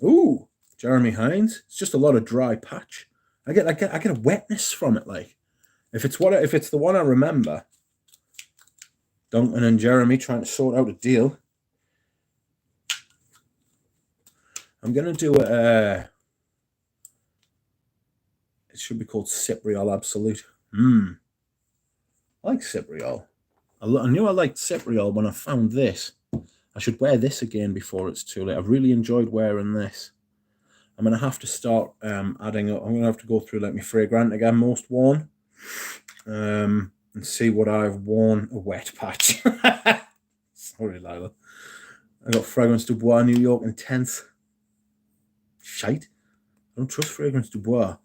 Ooh, Jeremy Hines. It's just a lot of dry patch. I get a wetness from it. Like if it's the one I remember. Duncan and Jeremy trying to sort out a deal. I'm gonna do it. It should be called Cypriol Absolute. I like Cypriol. I knew I liked Cypriol when I found this. I should wear this again before it's too late. I've really enjoyed wearing this. I'm going to have to start adding up. I'm going to have to go through like my fragrant again, most worn, and see what I've worn. A wet patch. Sorry, Lila. I got Fragrance du Bois, New York Intense. Shite. I don't trust Fragrance du Bois.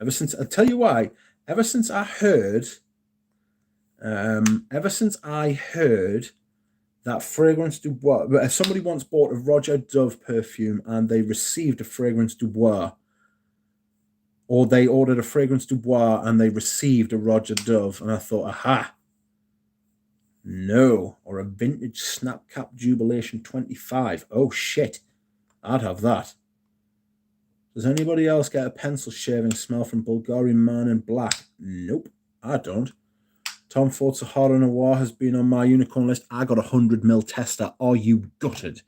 I'll tell you why. Ever since I heard that Fragrance du Bois, if somebody once bought a Roger Dove perfume and they received a Fragrance du Bois, or they ordered a Fragrance du Bois and they received a Roger Dove, and I thought, aha, no, or a vintage Snapcap Jubilation 25. Oh shit, I'd have that. Does anybody else get a pencil shaving smell from Bulgarian Man in Black? Nope, I don't. Tom Ford Sahara Noir has been on my unicorn list. I got 100ml tester. Are you gutted?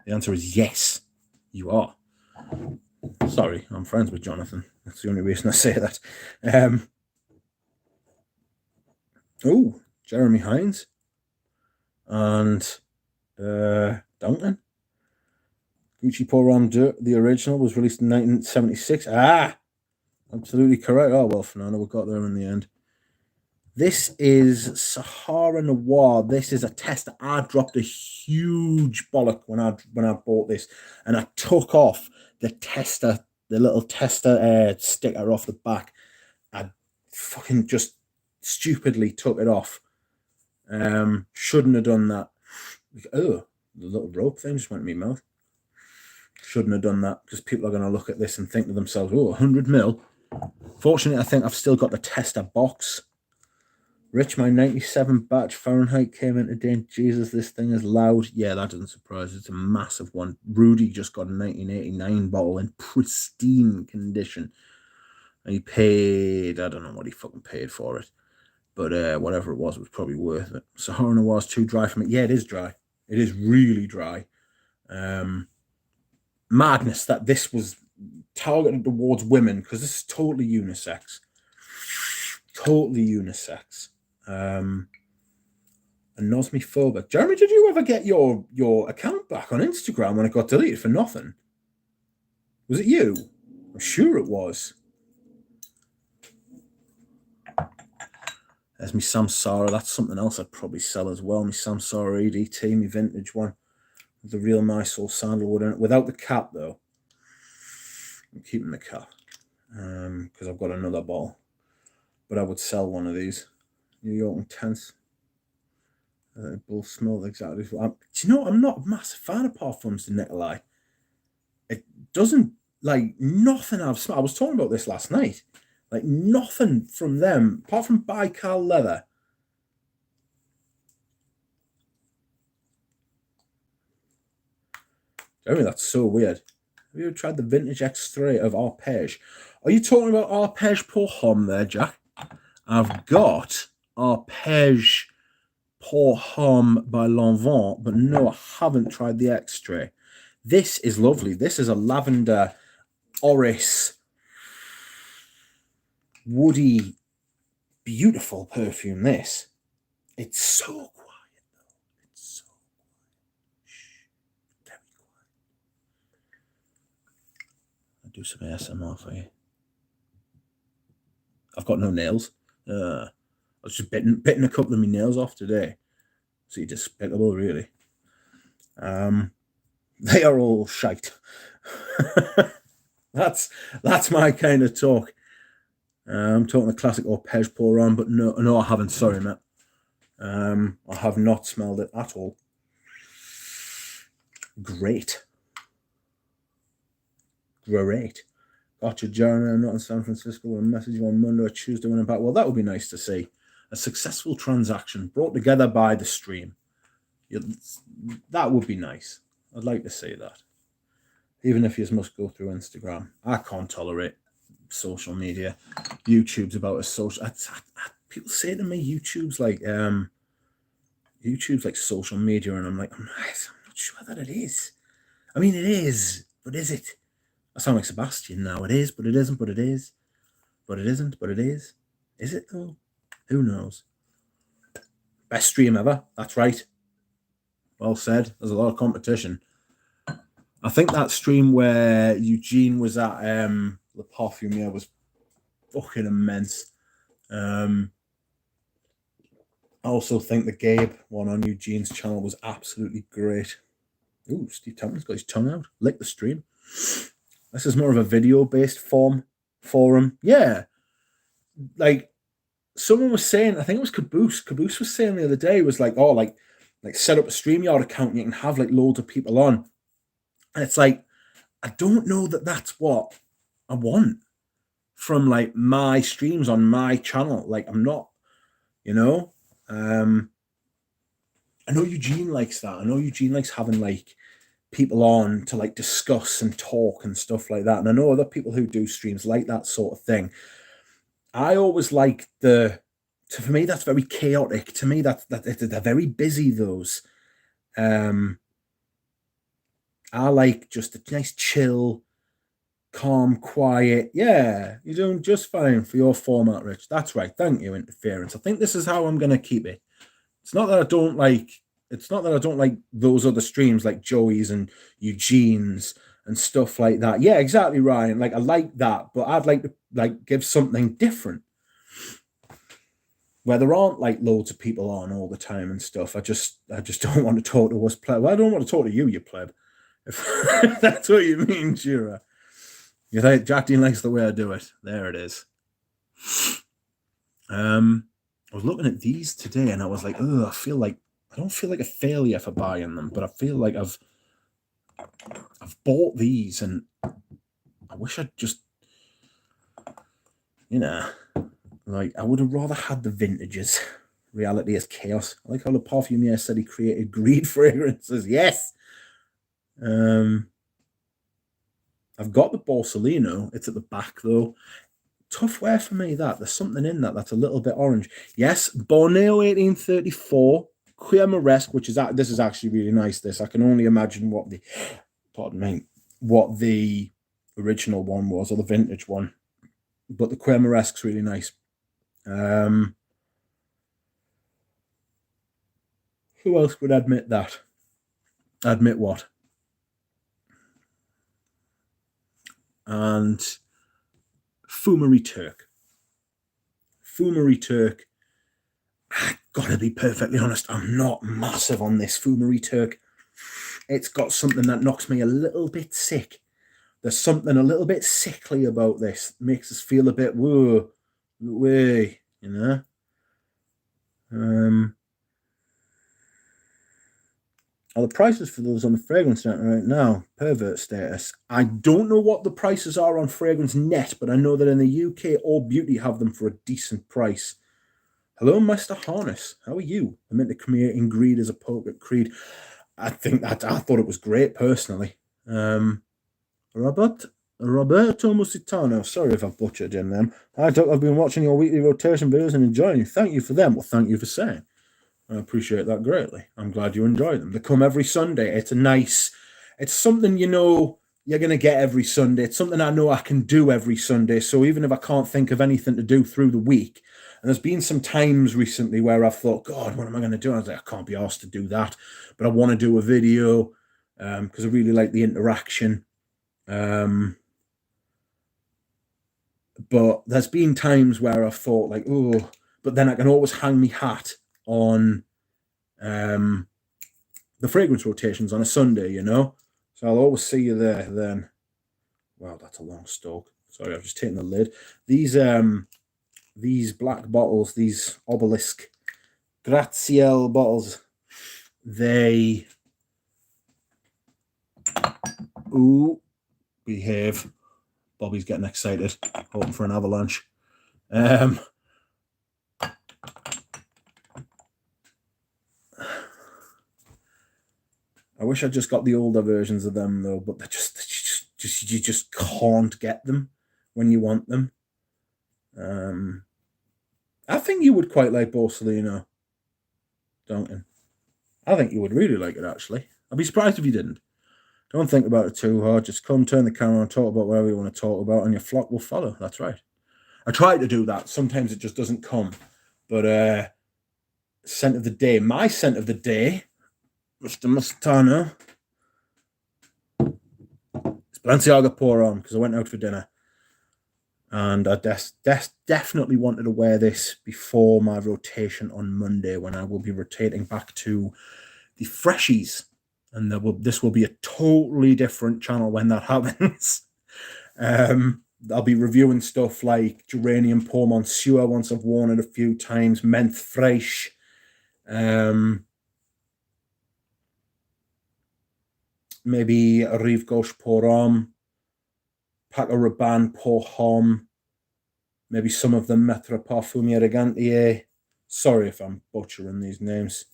The answer is yes, you are. Sorry, I'm friends with Jonathan. That's the only reason I say that. Jeremy Hines and Duncan. Gucci Pour Homme Deux, the original, was released in 1976. Absolutely correct. Oh, well, Fernando, we got there in the end. This is Sahara Noir. This is a tester. I dropped a huge bollock when I bought this, and I took off the tester, the little tester sticker off the back. I fucking just stupidly took it off. Shouldn't have done that. Oh, the little rope thing just went in my mouth. Shouldn't have done that, because people are going to look at this and think to themselves, oh, 100ml. Fortunately, I think I've still got the tester box. Rich, my 97 batch Fahrenheit came in today, and Jesus, this thing is loud. Yeah, that doesn't surprise. It's a massive one. Rudy just got a 1989 bottle in pristine condition. And he paid, I don't know what he fucking paid for it. But whatever it was probably worth it. Sahara Noir's too dry for me. Yeah, it is dry. It is really dry. Madness that this was targeted towards women, because this is totally unisex. Totally unisex. And Nosmiphobic. Jeremy, did you ever get your account back on Instagram when it got deleted for nothing? Was it you? I'm sure it was. There's my Samsara. That's something else I'd probably sell as well. My Samsara EDT, my vintage one. With the real Mysore Sandalwood in it. Without the cap, though. I'm keeping the cap. Because I've got another bottle. But I would sell one of these. New York Intense. They both smell exactly. Do you know, I'm not a massive fan of parfums to Nikolai. It doesn't, like, nothing I've smelled. I was talking about this last night. Like, nothing from them, apart from Baikal Leather. Jeremy, that's so weird. Have you ever tried the vintage X3 of Arpège? Are you talking about Arpège Pour Homme there, Jack? I've got Arpège Pour Homme by L'Envent, but no, I haven't tried the X3. This is lovely. This is a lavender, orris, woody, beautiful perfume, this. It's so quiet, though. It's so quiet. Shh. Very quiet. I'll do some ASMR for you. I've got no nails. I was just bitting a couple of my nails off today. So you're despicable, really. They are all shite. That's my kind of talk. I'm talking the classic Arpège Pour Homme, but no, I haven't. Sorry, Matt. I have not smelled it at all. Great. Gotcha, Jeremy. I'm not in San Francisco. I'll message you on Monday or Tuesday when I'm back. Well, that would be nice to see. A successful transaction brought together by the stream. That would be nice. I'd like to see that. Even if you must go through Instagram. I can't tolerate social media. YouTube's about as social. People say to me, YouTube's like social media, and I'm like, I'm not sure that it is. I mean, it is, but is it? I sound like Sebastian now. It is, but it isn't, but it is. But it isn't, but it is. Is it, though? Who knows? Best stream ever. That's right. Well said. There's a lot of competition. I think that stream where Eugene was at Le Parfumier was fucking immense. I also think the Gabe one on Eugene's channel was absolutely great. Ooh, Steve Temple's got his tongue out. Lick the stream. This is more of a video-based forum. Yeah. Like, someone was saying, I think it was Caboose. Caboose was saying the other day, was like, oh, like set up a StreamYard account and you can have like loads of people on. And it's like, I don't know that that's what I want from like my streams on my channel. Like, I'm not, you know. I know Eugene likes that. I know Eugene likes having like people on to like discuss and talk and stuff like that. And I know other people who do streams like that sort of thing. I always like for me, that's very chaotic. To me, they're very busy, those. I like just a nice chill, calm, quiet. Yeah, you're doing just fine for your format, Rich. That's right. Thank you, Interference. I think this is how I'm going to keep it. It's not that I don't like those other streams like Joey's and Eugene's and stuff like that. Yeah, exactly, Ryan. Like, I like that, but I'd like to like give something different where there aren't like loads of people on all the time and stuff. I just don't want to talk to us pleb. Well, I don't want to talk to you pleb. If that's what you mean, Jura. You think Jack Dean likes the way I do it. There it is. I was looking at these today and I was like, oh, I don't feel like a failure for buying them, but I feel like I've bought these and I wish I'd just, like, I would have rather had the vintages. Reality is chaos. I like how the Parfumier said he created greed fragrances. Yes. I've got the Borsalino. It's at the back though. Tough wear for me, that. There's something in that's a little bit orange. Yes, Borneo 1834, Cuillermoresque, this is actually really nice. This, I can only imagine what the original one was, or the vintage one. But the Cuillermoresque's really nice. Who else would admit that? Admit what? And Fumery Turk. I gotta be perfectly honest, I'm not massive on this Fumery Turk. It's got something that knocks me a little bit sick. There's something a little bit sickly about this. It makes us feel a bit way, are the prices for those on the Fragrance Net right now? Pervert status. I don't know what the prices are on Fragrance Net, but I know that in the UK, All Beauty have them for a decent price. Hello, Mr. Harness. How are you? I meant to create in greed as a poke at Creed. I think that I thought it was great personally. Roberto Musitano. Sorry if I've butchered your name. Hi, Doc. I've been watching your weekly rotation videos and enjoying you. Thank you for them. Well, thank you for saying. I appreciate that greatly. I'm glad you enjoy them. They come every Sunday. It's something you're going to get every Sunday. It's something I know I can do every Sunday. So even if I can't think of anything to do through the week, and there's been some times recently where I've thought, God, what am I going to do? I was like, I can't be asked to do that. But I want to do a video because I really like the interaction. But there's been times where I've thought like, oh, but then I can always hang me hat on the fragrance rotations on a Sunday, So I'll always see you there then. Wow, that's a long stalk. Sorry, I've just taken the lid. These black bottles, these obelisk Graziel bottles, they behave. Bobby's getting excited, hoping for an avalanche. I wish I just got the older versions of them though, but you just can't get them when you want them. I think you would quite like Borsalino, don't you? I think you would really like it actually. I'd be surprised if you didn't. Don't think about it too hard. Just come, turn the camera on, talk about whatever you want to talk about, and your flock will follow. That's right. I try to do that. Sometimes it just doesn't come. But scent of the day. My scent of the day, Mr. Mustano, is Balenciaga Pour On, because I went out for dinner. And I definitely wanted to wear this before my rotation on Monday, when I will be rotating back to the Freshies. And this will be a totally different channel when that happens. I'll be reviewing stuff like Geranium Pour Monsieur once I've worn it a few times, Menthe Fresh, maybe Rive Gauche Pour Homme, Paco Rabanne Pour Homme, maybe some of the Maître Parfumier Elegantier. Sorry if I'm butchering these names.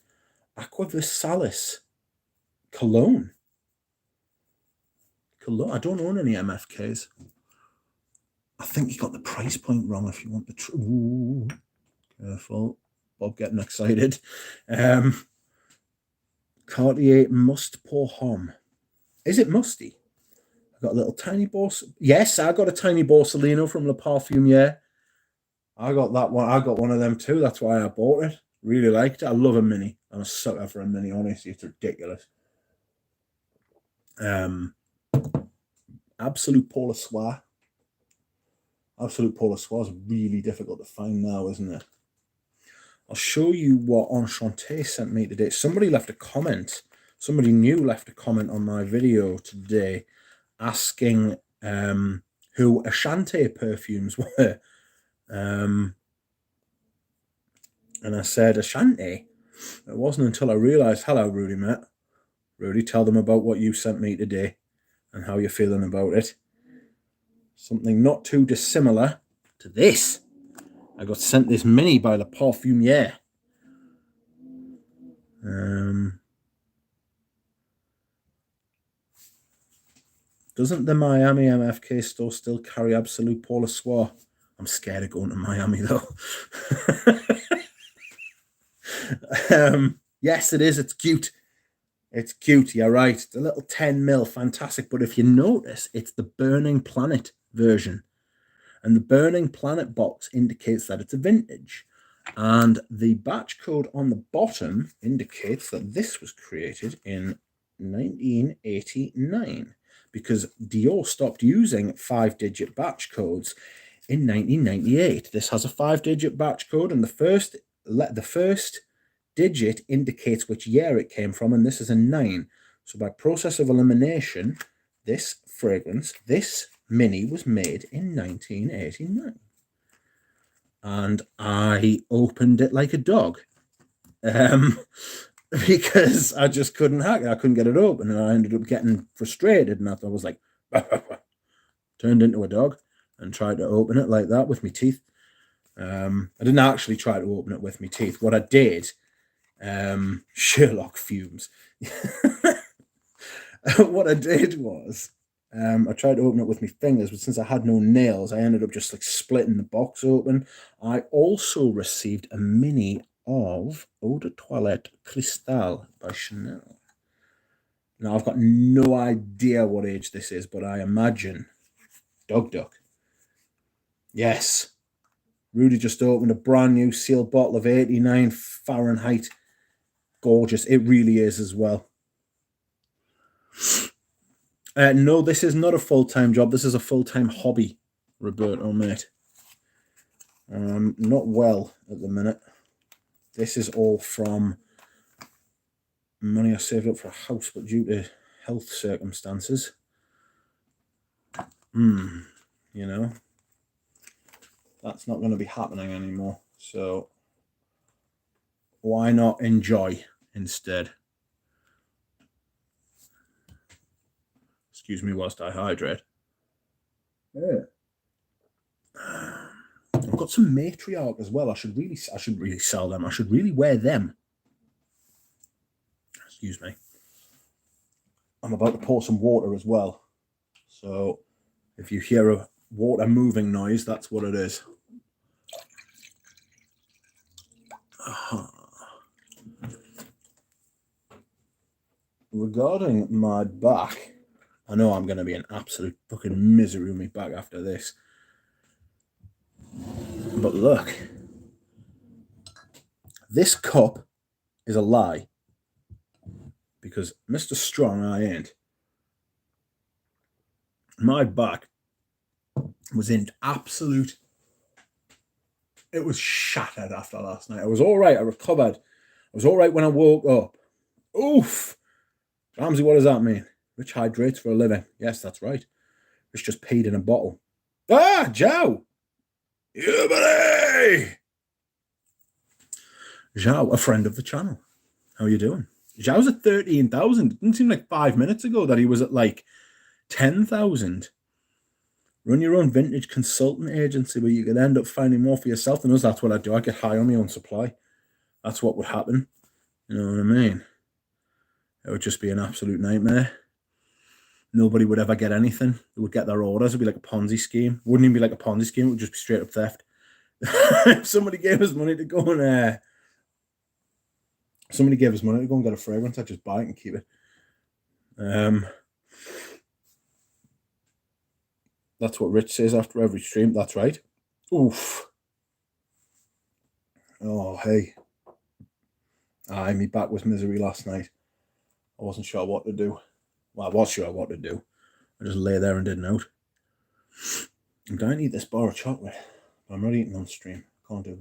Aqua Visalis Cologne. I don't own any MFKs. I think you got the price point wrong if you want the... Ooh, careful. Bob getting excited. Cartier Must Pour Homme. Is it musty? I got a little tiny Yes, I got a tiny Borsalino from Le Parfumier. I got that one. I got one of them too. That's why I bought it. Really liked it. I love a mini. I'm a sucker for a mini, honestly. It's ridiculous. Absolute Pour Soir. Absolute Pour Soir is really difficult to find now, isn't it? I'll show you what Enchanté sent me today. Somebody left a comment. Somebody new left a comment on my video today asking who Enchanté perfumes were. And I said, Enchanté? It wasn't until I realised, hello, Rudy, mate. Rudy, tell them about what you sent me today and how you're feeling about it. Something not too dissimilar to this. I got sent this mini by Le Parfumier. Doesn't the Miami MFK store still carry Absolute Pour Soir? I'm scared of going to Miami, though. Yes, it is. It's cute. It's cute. You're right. It's a little 10ml. Fantastic. But if you notice, it's the Burning Planet version. And the Burning Planet box indicates that it's a vintage. And the batch code on the bottom indicates that this was created in 1989, because Dior stopped using 5-digit batch codes in 1998. This has a 5-digit batch code, and the first digit indicates which year it came from, and this is a 9. So by process of elimination, this fragrance, this mini, was made in 1989. And I opened it like a dog. because I just couldn't hack it. I couldn't get it open, and I ended up getting frustrated, and I was like, turned into a dog and tried to open it like that with my teeth. I didn't actually try to open it with my teeth. What I did, Sherlock fumes. What I did was, I tried to open it with my fingers, but since I had no nails, I ended up just like splitting the box open. I also received a mini of Eau de Toilette Cristal by Chanel. Now, I've got no idea what age this is, but I imagine Dog Duck. Yes. Rudy just opened a brand new sealed bottle of 89 Fahrenheit. Gorgeous. It really is as well. No, this is not a full-time job. This is a full-time hobby, Roberto, mate. Not well at the minute. This is all from money I saved up for a house, but due to health circumstances, you know, that's not going to be happening anymore. So why not enjoy instead? Excuse me whilst I hydrate. Yeah. I've got some Matriarch as well. I should really sell them. I should really wear them. Excuse me. I'm about to pour some water as well. So if you hear a water moving noise, that's what it is. Regarding my back, I know I'm going to be in absolute fucking misery with my back after this. But look, this cup is a lie, because Mr. Strong I ain't. My back was in absolute, it was shattered after last night. I was all right. I recovered. I was all right when I woke up. Oof. Ramsey, what does that mean? Rich hydrates for a living. Yes, that's right. Rich just peed in a bottle. Ah, Joe. Yeah, buddy. Zhao, a friend of the channel. How are you doing? Zhao's at 13,000. It didn't seem like 5 minutes ago that he was at like 10,000. Run your own vintage consultant agency where you could end up finding more for yourself than us. That's what I do. I get high on my own supply. That's what would happen. You know what I mean? It would just be an absolute nightmare. Nobody would ever get anything. They would get their orders. It would be like a Ponzi scheme. It wouldn't even be like a Ponzi scheme. It would just be straight up theft. If somebody gave us money to go and get a fragrance, I'd just buy it and keep it. That's what Rich says after every stream. That's right. Oof. Oh, hey. My back was misery last night. I wasn't sure what to do. Well, I was sure what to do. I just lay there and did note. I'm going to eat this bar of chocolate, but I'm not eating on stream. I can't do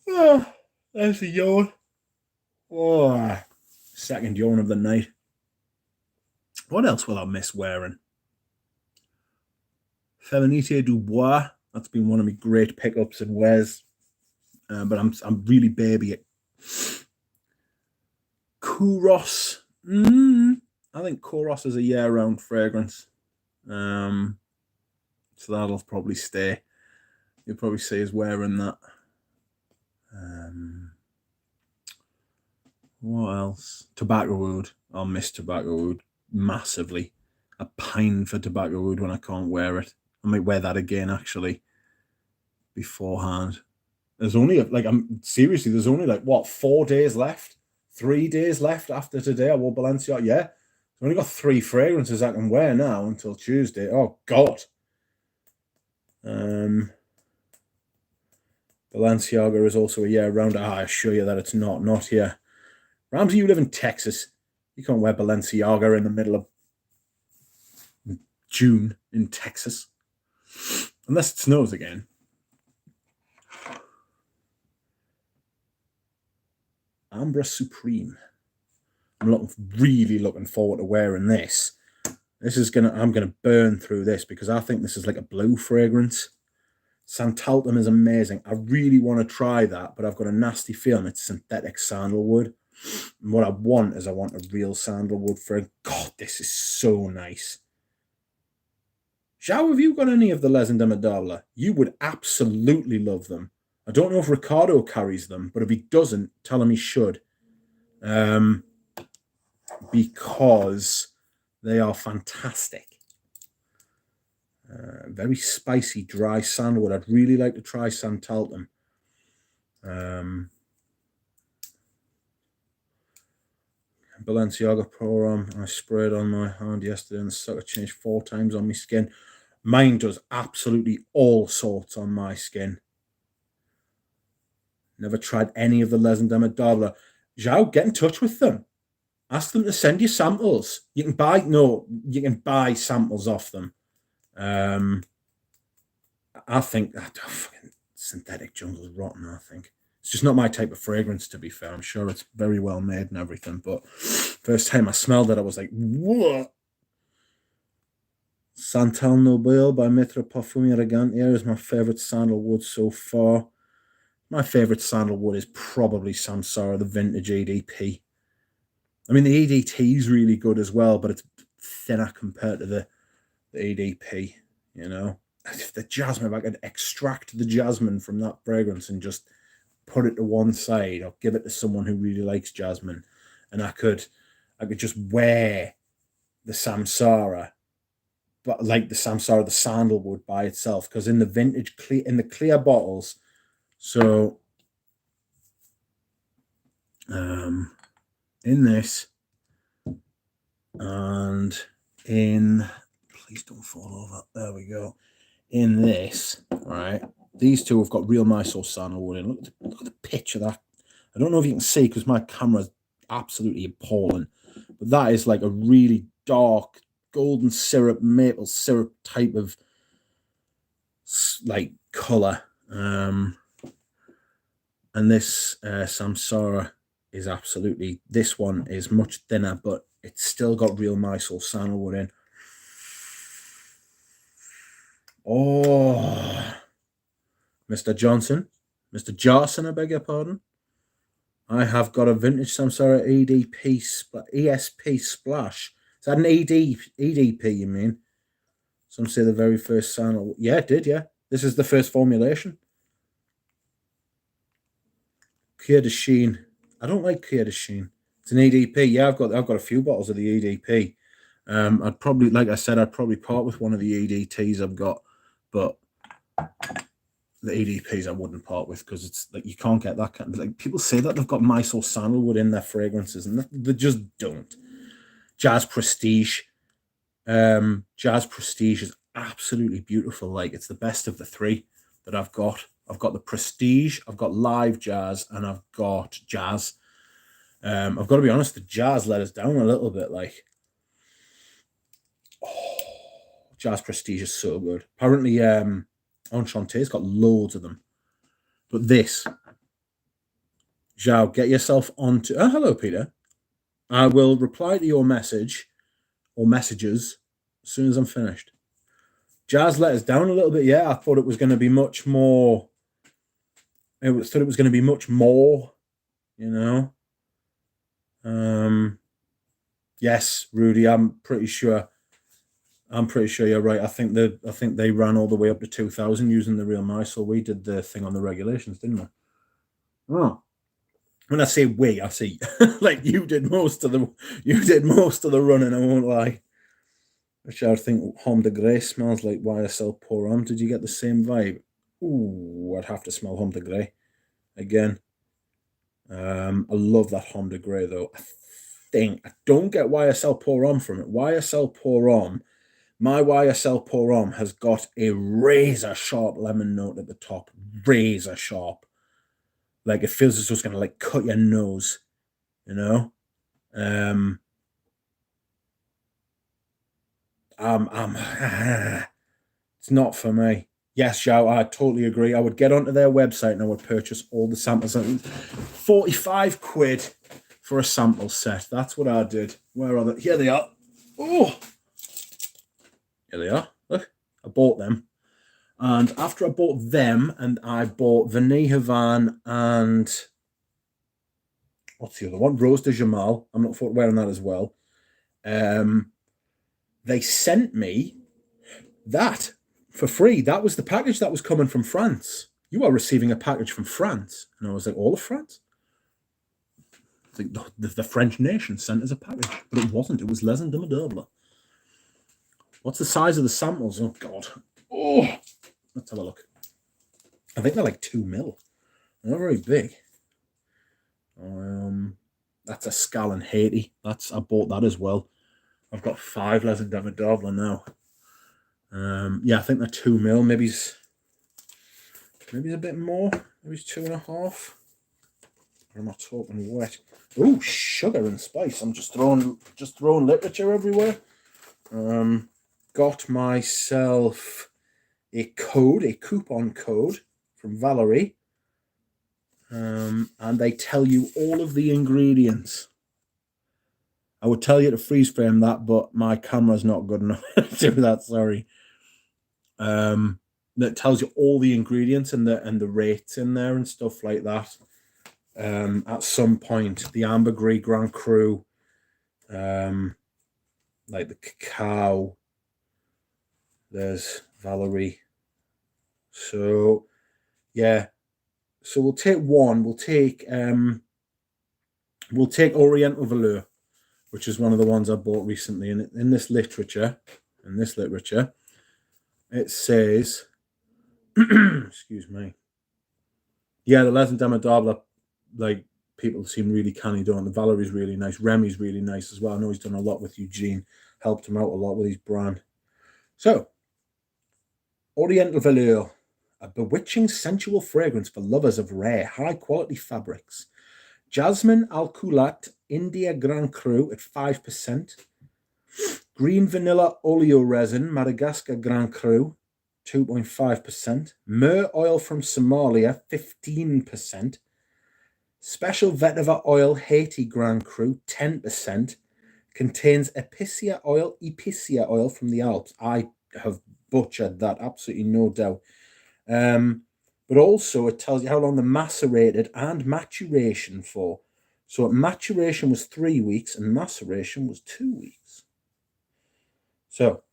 that. There's a yawn. Oh, second yawn of the night. What else will I miss wearing? Feminite Dubois. That's been one of my great pickups and wears. But I'm really baby it. Kouros. I think Kouros is a year-round fragrance. So that'll probably stay. You'll probably see us wearing that. What else? Tobacco Wood. I'll miss Tobacco Wood massively. I pine for Tobacco Wood when I can't wear it. I might wear that again, actually, beforehand. There's only, seriously, there's only, 4 days left? 3 days left after today. I wore Balenciaga. Yeah. I've only got 3 fragrances I can wear now until Tuesday. Oh, God. Balenciaga is also a year-round. I assure you that it's not. Not here. Ramsey, you live in Texas. You can't wear Balenciaga in the middle of June in Texas. Unless it snows again. Ambra Supreme. I'm really looking forward to wearing this. I'm gonna burn through this because I think this is like a blue fragrance. Santaltum is amazing. I really want to try that, but I've got a nasty feeling it's synthetic sandalwood. And what I want is I want a real sandalwood frag. God, this is so nice. Zhao, have you got any of the Les Indomitable? You would absolutely love them. I don't know if Ricardo carries them, but if he doesn't, tell him he should. Because they are fantastic. Very spicy, dry sandalwood. I'd really like to try Santaltum. Balenciaga Pro Arm. I sprayed on my hand yesterday and the sucker changed 4 times on my skin. Mine does absolutely all sorts on my skin. Never tried any of the Les Indomitable. Zhao, get in touch with them. Ask them to send you samples. You can buy samples off them. I think synthetic jungle is rotten. I think it's just not my type of fragrance, to be fair. I'm sure it's very well made and everything, but first time I smelled it, I was like, what? Santal Nobile by Mitra Parfumi Elegante is my favorite sandalwood so far. My favorite sandalwood is probably Samsara, the vintage EDP. I mean, the EDT is really good as well, but it's thinner compared to the EDP, you know. If the jasmine, if I could extract the jasmine from that fragrance and just put it to one side or give it to someone who really likes jasmine, and I could just wear the Samsara, but like the Samsara, the sandalwood by itself, because in the vintage, in the clear bottles, so in this and in, please don't fall over, there we go, in this, right, these two have got real Mysore sandalwood in. Look at the pitch of that. I don't know if you can see because my camera's absolutely appalling, but that is like a really dark golden syrup, maple syrup type of like color. And this Samsara is absolutely, this one is much thinner, but it's still got real Mysore sandalwood in. Oh, Mr. Johnson, Mr. Jarson, I beg your pardon. I have got a vintage Samsara ESP Splash. Is that an EDP, you mean? Some say the very first sandalwood. Yeah, it did, yeah. This is the first formulation. Cuir de Chine. I don't like Cuir de Chine. It's an EDP. Yeah, I've got a few bottles of the EDP. I'd probably, like I said, I'd probably part with one of the EDTs I've got, but the EDPs I wouldn't part with because it's like you can't get that kind of, like, people say that they've got Mysore sandalwood in their fragrances and they just don't. Jazz Prestige. Jazz Prestige is absolutely beautiful. Like, it's the best of the 3 that I've got. I've got the Prestige, I've got Live Jazz, and I've got Jazz. I've got to be honest, the Jazz let us down a little bit. Like, Jazz Prestige is so good. Apparently, Enchanté's got loads of them. But this, Zhao, get yourself onto... Oh, hello, Peter. I will reply to your message or messages as soon as I'm finished. Jazz let us down a little bit. Yeah, I thought it was going to be much more... I thought it was going to be much more, you know. Yes, Rudy, I'm pretty sure you're right. I think they ran all the way up to 2000 using the real Mysore. We did the thing on the regulations, didn't we? Oh, when I say we, I see like you did most of the running. I won't lie. Which I think Homme de Grey smells like YSL Pour Homme. Did you get the same vibe? Ooh, I'd have to smell Homme de Grey again. I love that Homme de Grey though. I don't get YSL Pour Homme from it. YSL Pour Homme. My YSL Pour Homme has got a razor sharp lemon note at the top. Razor sharp. Like, it feels as though it's going to, like, cut your nose, you know? It's not for me. Yes, Zhao, I totally agree. I would get onto their website and I would purchase all the samples. 45 quid for a sample set. That's what I did. Where are they? Here they are. Oh! Here they are. Look, I bought them. And after I bought them, and I bought Vanille Havan and what's the other one? Rose de Jamal. I'm not wearing that as well. They sent me that for free. That was the package that was coming from France. You are receiving a package from France. And I was like, all of France? I think the French nation sent us a package, but it wasn't. It was Les and Dimmadobla. What's the size of the samples? Oh, God. Oh, let's have a look. I think they're like 2 mil. They're not very big. That's a Scal and Haiti. I bought that as well. I've got 5 Les and Dimmadobla now. Yeah, I think they're 2 mil. Maybe it's a bit more. Maybe it's 2.5. I'm not talking wet. Oh, sugar and spice. I'm just throwing literature everywhere. Got myself a coupon code from Valerie. And they tell you all of the ingredients. I would tell you to freeze frame that, but my camera's not good enough to do that. Sorry. That tells you all the ingredients and the rates in there and stuff like that. At some point, the Ambergris Grand Cru, like the cacao. There's Valerie. So, yeah. So we'll take one. We'll take Oriental Velour, which is one of the ones I bought recently. And in this literature, it says, excuse me. Yeah, the Les and Dimmadobla, like, people seem really canny, don't they? Valerie's really nice. Remy's really nice as well. I know he's done a lot with Eugene, helped him out a lot with his brand. So, Oriental Velour, a bewitching sensual fragrance for lovers of rare, high-quality fabrics. Jasmine Alcoulat India Grand Cru at 5%. Green Vanilla Oleo Resin Madagascar Grand Cru, 2.5%. Myrrh Oil from Somalia, 15%. Special Vetiver Oil Haiti Grand Cru, 10%. Contains Epicea oil from the Alps. I have butchered that, absolutely no doubt. But also it tells you how long the macerated and maturation for. So maturation was 3 weeks and maceration was 2 weeks. So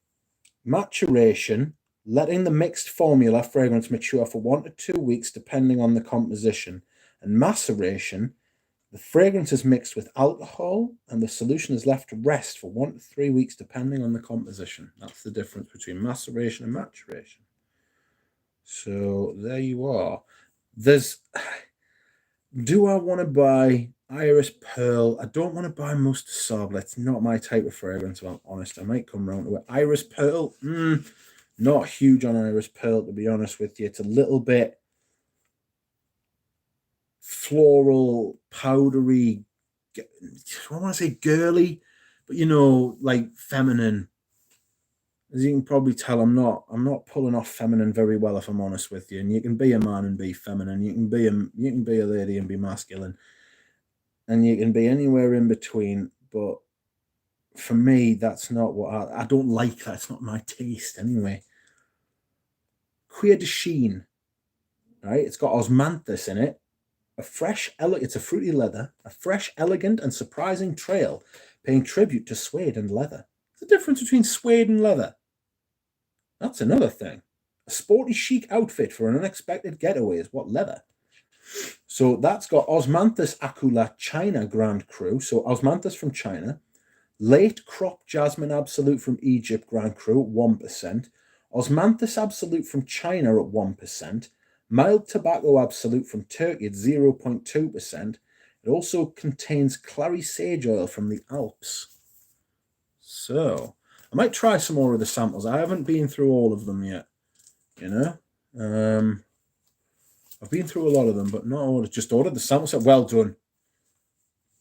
maturation, letting the mixed formula fragrance mature for 1 to 2 weeks depending on the composition. And maceration, the fragrance is mixed with alcohol and the solution is left to rest for 1 to 3 weeks depending on the composition. That's the difference between maceration and maturation. So there you are. Do I want to buy Iris Pearl? I don't want to buy Mousse de Sable. It's not my type of fragrance, if I'm honest. I might come round to it. Iris Pearl, not huge on Iris Pearl, to be honest with you. It's a little bit floral, powdery, I don't want to say girly, but like feminine. As you can probably tell, I'm not pulling off feminine very well, if I'm honest with you. And you can be a man and be feminine. You can be a lady and be masculine. And you can be anywhere in between. But for me, that's not what I don't like that. It's not my taste anyway. Cuir de Chine, right? It's got osmanthus in it. It's a fruity leather, a fresh, elegant, and surprising trail, paying tribute to suede and leather. The difference between suede and leather. That's another thing. A sporty chic outfit for an unexpected getaway is what leather. So that's got Osmanthus Acula China Grand Cru. So Osmanthus from China. Late Crop Jasmine Absolute from Egypt Grand Cru at 1%. Osmanthus Absolute from China at 1%. Mild Tobacco Absolute from Turkey at 0.2%. It also contains clary sage oil from the Alps. So, I might try some more of the samples. I haven't been through all of them yet, I've been through a lot of them, but not all. Just ordered the sample set. Well done.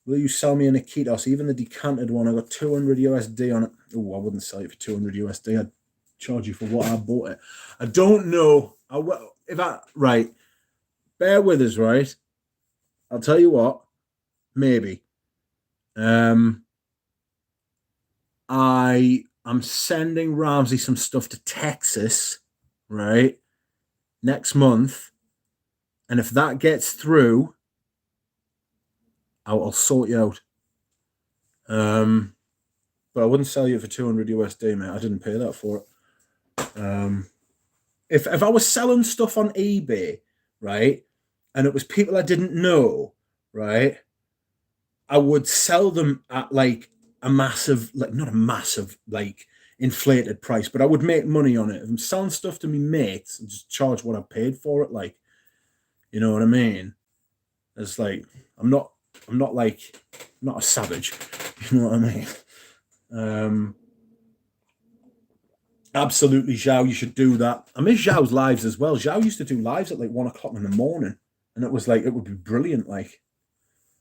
Will you sell me an Iquitos? Even the decanted one, I got 200 USD on it. Oh, I wouldn't sell it for 200 USD. I'd charge you for what I bought it. I don't know. Right. Bear with us, right? I'll tell you what. Maybe. I am sending Ramsey some stuff to Texas, right? next month, and if that gets through, I'll sort you out. But I wouldn't sell you for 200 USD, mate. I didn't pay that for it. If I was selling stuff on eBay, right, and it was people I didn't know, right, I would sell them at like a massive, like not a massive, like inflated price, but I would make money on it. If I'm selling stuff to me mates and just charge what I paid for it, like, you know what I mean? It's like I'm not a savage, you know what I mean? Absolutely, Zhao, you should do that. I miss Zhao's lives as well. Zhao used to do lives at like 1 o'clock in the morning, and it was like it would be brilliant. Like,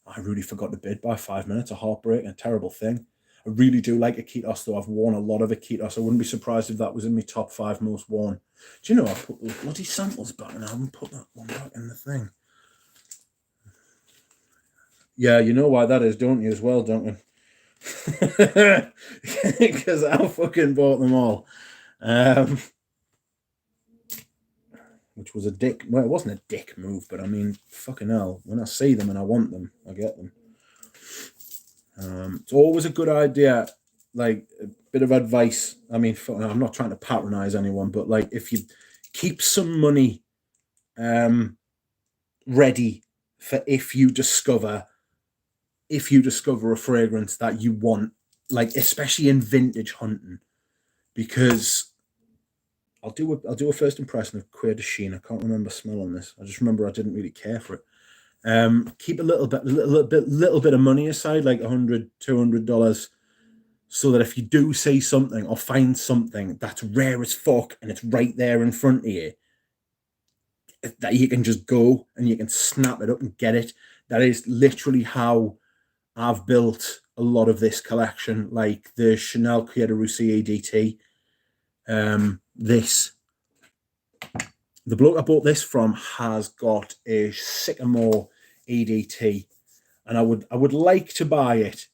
I really forgot to bid by 5 minutes. A heartbreak, a terrible thing. I really do like Akitos, though. I've worn a lot of Akitos. I wouldn't be surprised if that was in my top 5 most worn. Do you know I put those bloody samples back, and I haven't put that one back in the thing. Yeah, you know why that is, don't you? As well, don't you? Because I fucking bought them all. Which was a dick. Well, it wasn't a dick move, but I mean, fucking hell. When I see them and I want them, I get them. It's always a good idea. Like a bit of advice. I mean, I'm not trying to patronize anyone, but like if you keep some money ready for if you discover a fragrance that you want, like especially in vintage hunting, because I'll do a first impression of Cuir de Chine. I can't remember smelling this. I just remember I didn't really care for it. Keep a little bit of money aside, like $100, $200, so that if you do see something or find something that's rare as fuck and it's right there in front of you, that you can just go and you can snap it up and get it. That is literally how I've built a lot of this collection, like the Chanel Cuir de Russie EDT. The bloke I bought this from has got a Sycamore EDT, and I would like to buy it,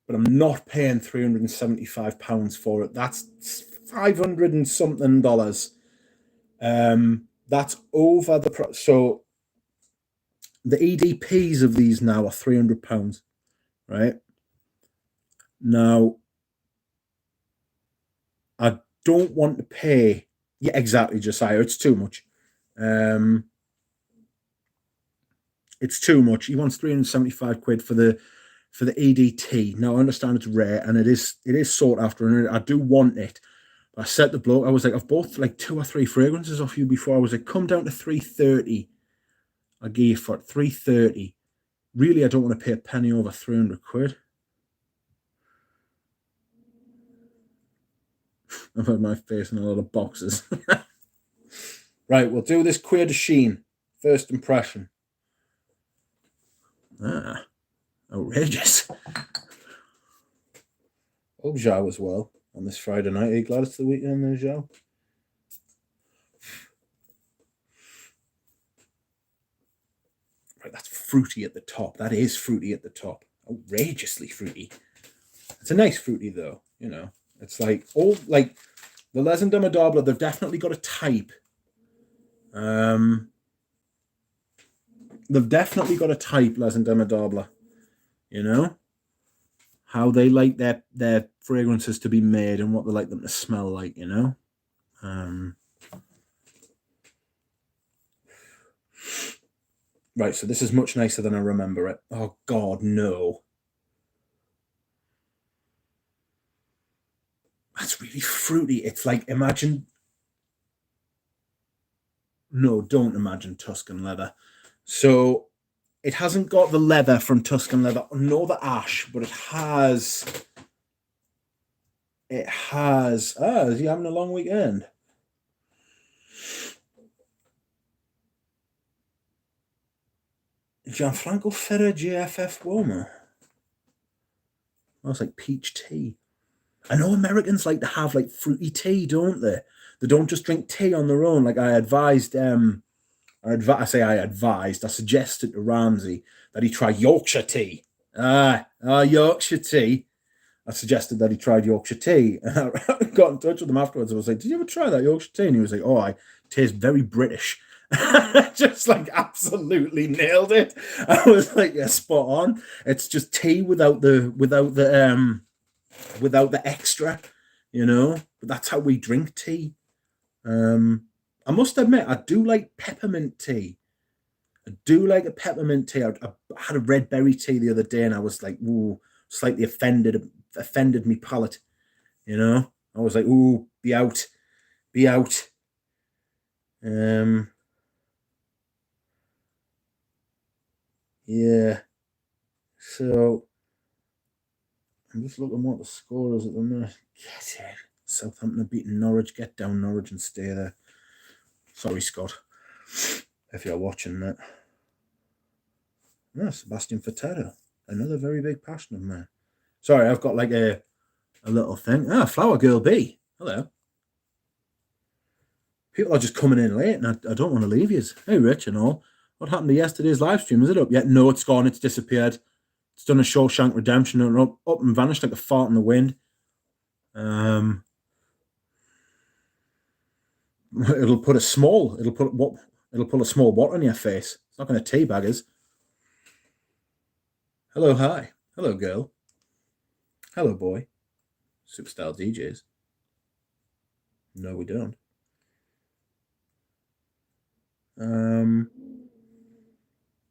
but I'm not paying £375 for it. That's $500 and something. That's over the price. So the EDPs of these now are £300, right? Now, I don't want to pay. Yeah, exactly, Josiah. It's too much. It's too much. He wants 375 quid for the EDT. Now I understand it's rare and it is sought after, and I do want it. But I said to the bloke, I was like, I've bought like 2 or 3 fragrances off you before. I was like, come down to 330. I gave you for it 330. Really, I don't want to pay a penny over 300 quid. I've had my face in a lot of boxes. Right, we'll do this Cuir de Chine. First impression. Outrageous. Hope Zhao as well on this Friday night. Are you glad it's the weekend there, Zhao? Right, that's fruity at the top. That is fruity at the top. Outrageously fruity. It's a nice fruity though, you know. It's like all like the Les Indomptables, they've definitely got a type. They've definitely got a type, Les Indomptables. You know? How they like their fragrances to be made and what they like them to smell like, you know? Right, so this is much nicer than I remember it. Oh, God, no. That's really fruity. It's like, imagine... No, don't imagine Tuscan Leather. So, it hasn't got the leather from Tuscan Leather, nor the ash, but it has... is he having a long weekend? Gianfranco Ferrer GFF Woma. That's like peach tea. I know Americans like to have like fruity tea, don't they? They don't just drink tea on their own. Like I suggested to Ramsey that he try Yorkshire tea. Yorkshire tea. I suggested that he tried Yorkshire tea, and I got in touch with him afterwards. I was like, "Did you ever try that Yorkshire tea?" And he was like, "Oh, I taste very British." Just like absolutely nailed it. I was like, "Yeah, spot on. It's just tea without the extra, you know. But that's how we drink tea." I must admit, I do like peppermint tea. I do like a peppermint tea. I had a red berry tea the other day, and I was like, "Ooh," slightly offended me palate. You know, I was like, "Ooh, be out, be out." Um, yeah. So I'm just looking what the score is at the minute. Get in. Southampton are beating Norwich. Get down Norwich and stay there. Sorry, Scott, if you're watching that. No, Sebastian Fatero, another very big passion of mine. Sorry, I've got like a little thing. Flower Girl B. Hello. People are just coming in late, and I don't want to leave you. Hey, Rich and all. What happened to yesterday's live stream? Is it up yet? No, it's gone. It's disappeared. It's done a Shawshank Redemption and up and vanished like a fart in the wind. It'll put a small what on your face. It's not going to teabag us. Hello, hi. Hello, girl. Hello, boy. Superstar DJs. No, we don't.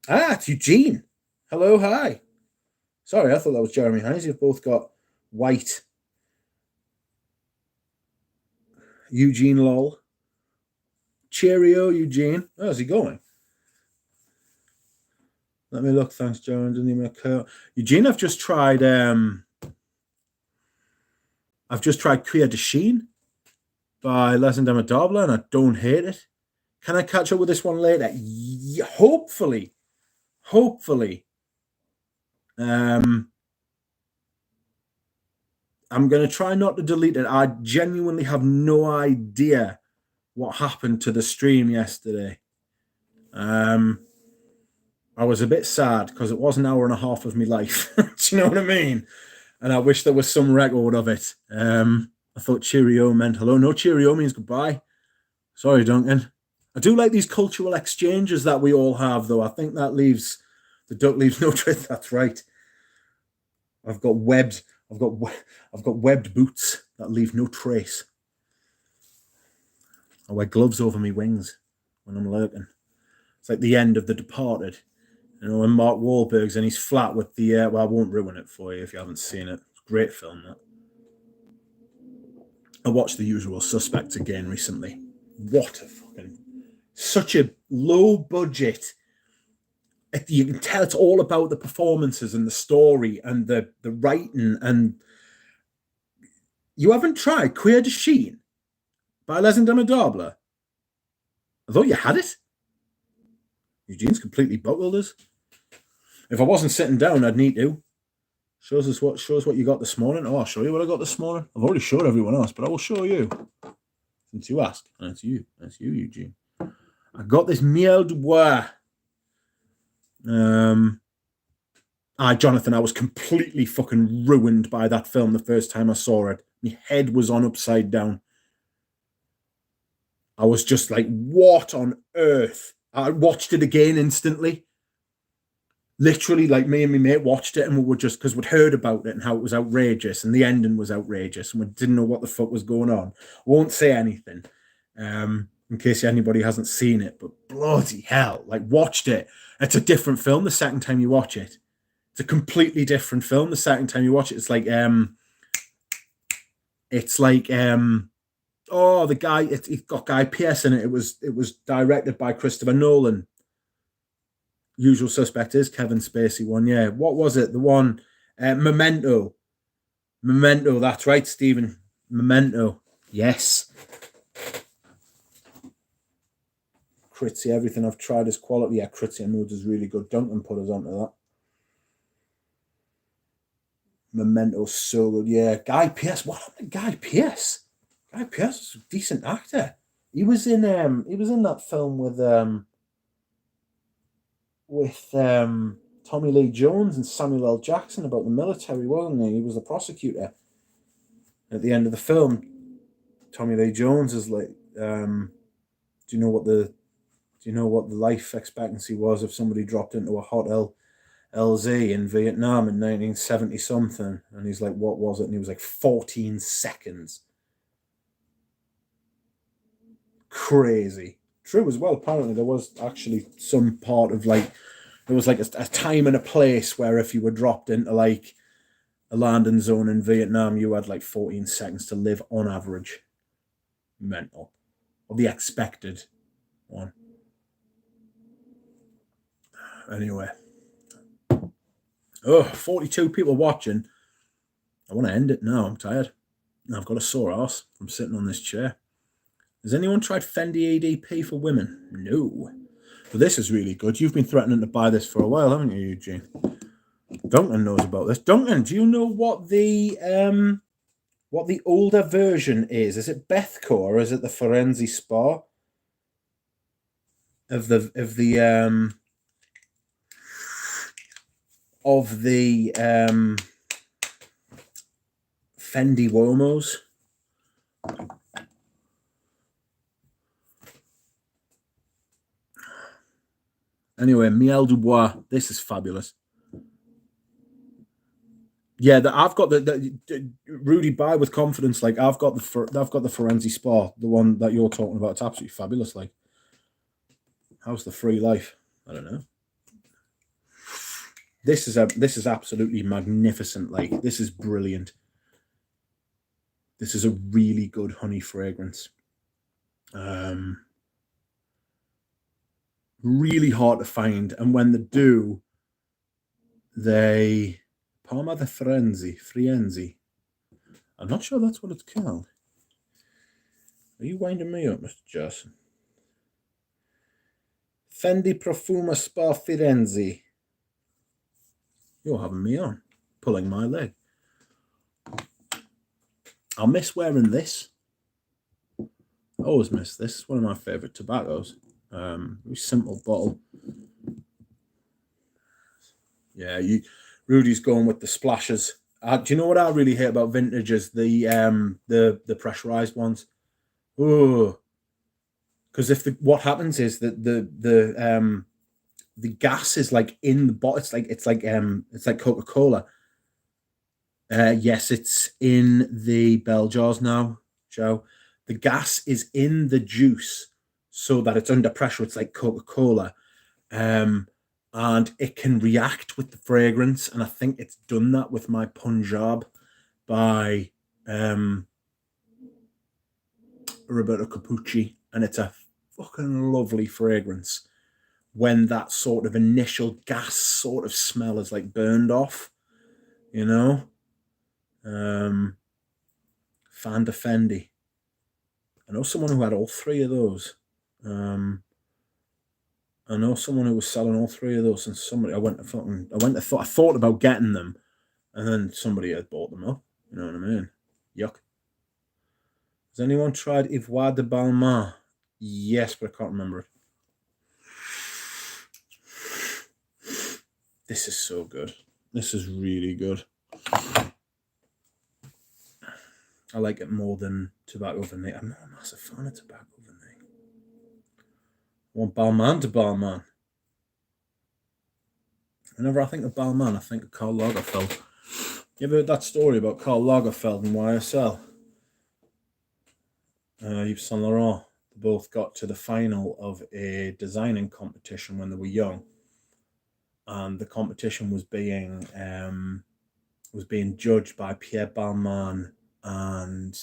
It's Eugene. Hello, hi. Sorry, I thought that was Jeremy Hines. You've both got white. Eugene lol. Cheerio, Eugene. How's he going? Let me look. Thanks, John. Eugene, I've just tried Cria de Sheen by Les Indomitable, and I don't hate it. Can I catch up with this one later? Yeah, hopefully. I'm going to try not to delete it. I genuinely have no idea what happened to the stream yesterday. I was a bit sad because it was an hour and a half of my life. Do you know what I mean? And I wish there was some record of it. I thought cheerio meant hello. No, cheerio means goodbye. Sorry, Duncan. I do like these cultural exchanges that we all have, though. I think that the duck leaves no trace. That's right. I've got webbed boots that leave no trace. I wear gloves over my wings when I'm lurking. It's like the end of The Departed. You know, when Mark Wahlberg's in his flat with the well, I won't ruin it for you if you haven't seen it. It's a great film, that. I watched The Usual Suspects again recently. What a such a low budget. You can tell it's all about the performances and the story and the writing. And you haven't tried Queer de Sheen by Les Indomitable? I thought you had it. Eugene's completely boggled us. If I wasn't sitting down, I'd need to. Shows what you got this morning. Oh, I'll show you what I got this morning. I've already showed everyone else, but I will show you. Since you asked. And it's you. That's you, Eugene. I got this Miel du Bois. Jonathan, I was completely fucking ruined by that film the first time I saw it. My head was on upside down. I was just like, what on earth? I watched it again instantly. Literally, like, me and my mate watched it, and we were just, because we'd heard about it and how it was outrageous, and the ending was outrageous, and we didn't know what the fuck was going on. I won't say anything, in case anybody hasn't seen it, but bloody hell, like, watched it. It's a different film the second time you watch it. It's a completely different film the second time you watch it. It's like, the guy, it's got Guy Pearce in it. It was directed by Christopher Nolan. Usual Suspect is Kevin Spacey one, yeah. What was it? The one, Memento. Memento, that's right, Stephen. Memento, yes. Critzy, everything I've tried is quality. Yeah, Critzy and Moods is really good. Duncan put us onto that. Memento's so good, yeah. Guy Pearce, what happened to Guy Pearce? Guy Pearce is a decent actor. He was in that film with Tommy Lee Jones and Samuel L. Jackson about the military, wasn't he? He was the prosecutor. At the end of the film, Tommy Lee Jones is like, do you know what the life expectancy was if somebody dropped into a hot LZ in Vietnam in 1970 something? And he's like, what was it? And he was like 14 seconds. Crazy. True as well. Apparently there was actually some part of like, there was like a time and a place where if you were dropped into like a landing zone in Vietnam, you had like 14 seconds to live on average. Mental. Or the expected one. Anyway. 42 people watching. I want to end it now. I'm tired. I've got a sore ass from sitting on this chair. Has anyone tried Fendi ADP for women? No. But this is really good. You've been threatening to buy this for a while, haven't you, Eugene? Duncan knows about this. Duncan, do you know what the older version is? Is it Bethco or is it the Forensi Spa of the Fendi Uomos? Anyway, Miel Dubois, this is fabulous. Yeah, I've got the Rudy, buy with confidence. Like I've got the Forensi Spa, the one that you're talking about. It's absolutely fabulous. Like, how's the free life? I don't know. This is absolutely magnificent. Like, this is brilliant. This is a really good honey fragrance. Really hard to find, and when they do, Parma the Frienzi. I'm not sure that's what it's called. Are you winding me up, Mr. Johnson? Fendi Profuma Spa Firenze. You're having me on, pulling my leg. I'll miss wearing this. I always miss this. It's one of my favourite tobaccos. Very simple bottle. Yeah, Rudy's going with the splashes. Do you know what I really hate about vintages? The pressurized ones. Oh, because what happens is that the gas is like in the bottle. It's like Coca-Cola. Yes, it's in the bell jars now, Joe. The gas is in the juice so that it's under pressure. It's like Coca-Cola. And it can react with the fragrance. And I think it's done that with my Punjab by Roberto Capucci. And it's a fucking lovely fragrance when that sort of initial gas sort of smell is like burned off, you know? Fanda Fendi. I know someone who had all three of those. I know someone who was selling all three of those, and somebody I thought about getting them, and then somebody had bought them up. You know what I mean? Yuck. Has anyone tried Ivoire de Balmain? Yes, but I can't remember it. This is so good. This is really good. I like it more than Tobacco Vanille. I'm not a massive fan of Tobacco Vanille. I want Balmain de Balmain. Whenever I think of Balmain, I think of Karl Lagerfeld. You ever heard that story about Karl Lagerfeld and YSL? Yves Saint Laurent. They both got to the final of a designing competition when they were young, and the competition was being judged by Pierre Balmain and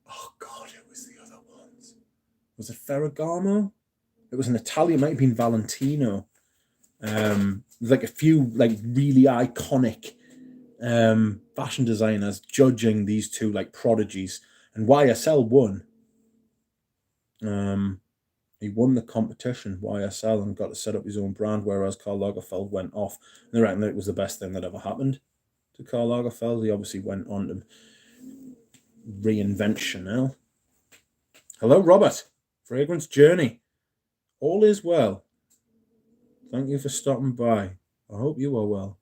it was the other ones. Was it Ferragamo? It was an Italian, might have been Valentino. Like a few like really iconic fashion designers judging these two like prodigies, and YSL won. He won the competition, YSL, and got to set up his own brand, whereas Karl Lagerfeld went off. And they reckon that it was the best thing that ever happened to Karl Lagerfeld. He obviously went on to reinvent Chanel. Hello, Robert. Fragrance Journey. All is well. Thank you for stopping by. I hope you are well.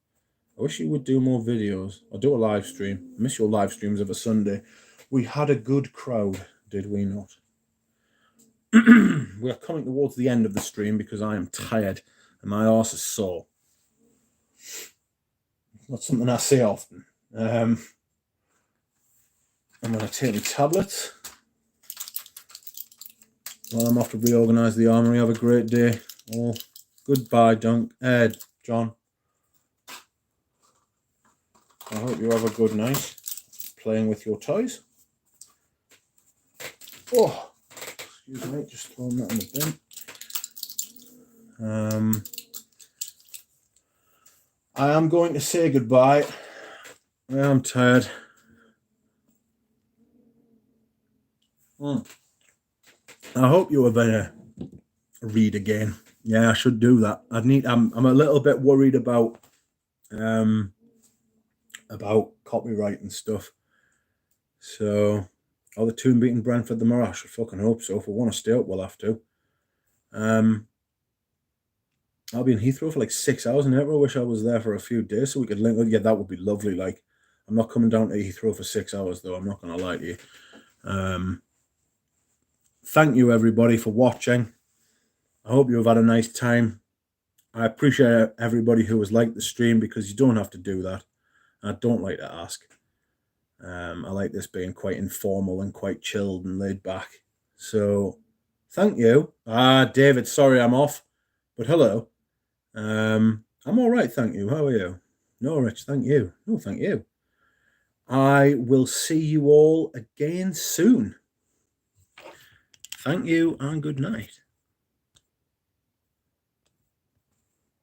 I wish you would do more videos or do a live stream. I miss your live streams of a Sunday. We had a good crowd, did we not? We are coming towards the end of the stream because I am tired and my arse is sore. Not something I say often. I'm going to take my tablets. Well, I'm off to reorganise the armoury. Have a great day. Oh, goodbye, John. I hope you have a good night playing with your toys. Oh, excuse me, just throwing that in the bin. I am going to say goodbye. I am tired. I hope you are better. Read again. Yeah, I should do that. I'm a little bit worried about copyright and stuff. So, are the Toon beating Brentford tomorrow? I should fucking hope so. If we want to stay up, we'll have to. I'll be in Heathrow for like 6 hours in April. I wish I was there for a few days so we could link. Yeah, that would be lovely. Like, I'm not coming down to Heathrow for 6 hours though. I'm not going to lie to you. Thank you everybody for watching. I hope you have had a nice time. I appreciate everybody who has liked the stream because you don't have to do that. I don't like to ask. I like this being quite informal and quite chilled and laid back. So, thank you. David, sorry I'm off, but hello. I'm all right, thank you. How are you? No, Rich, thank you. No, thank you. I will see you all again soon. Thank you and good night.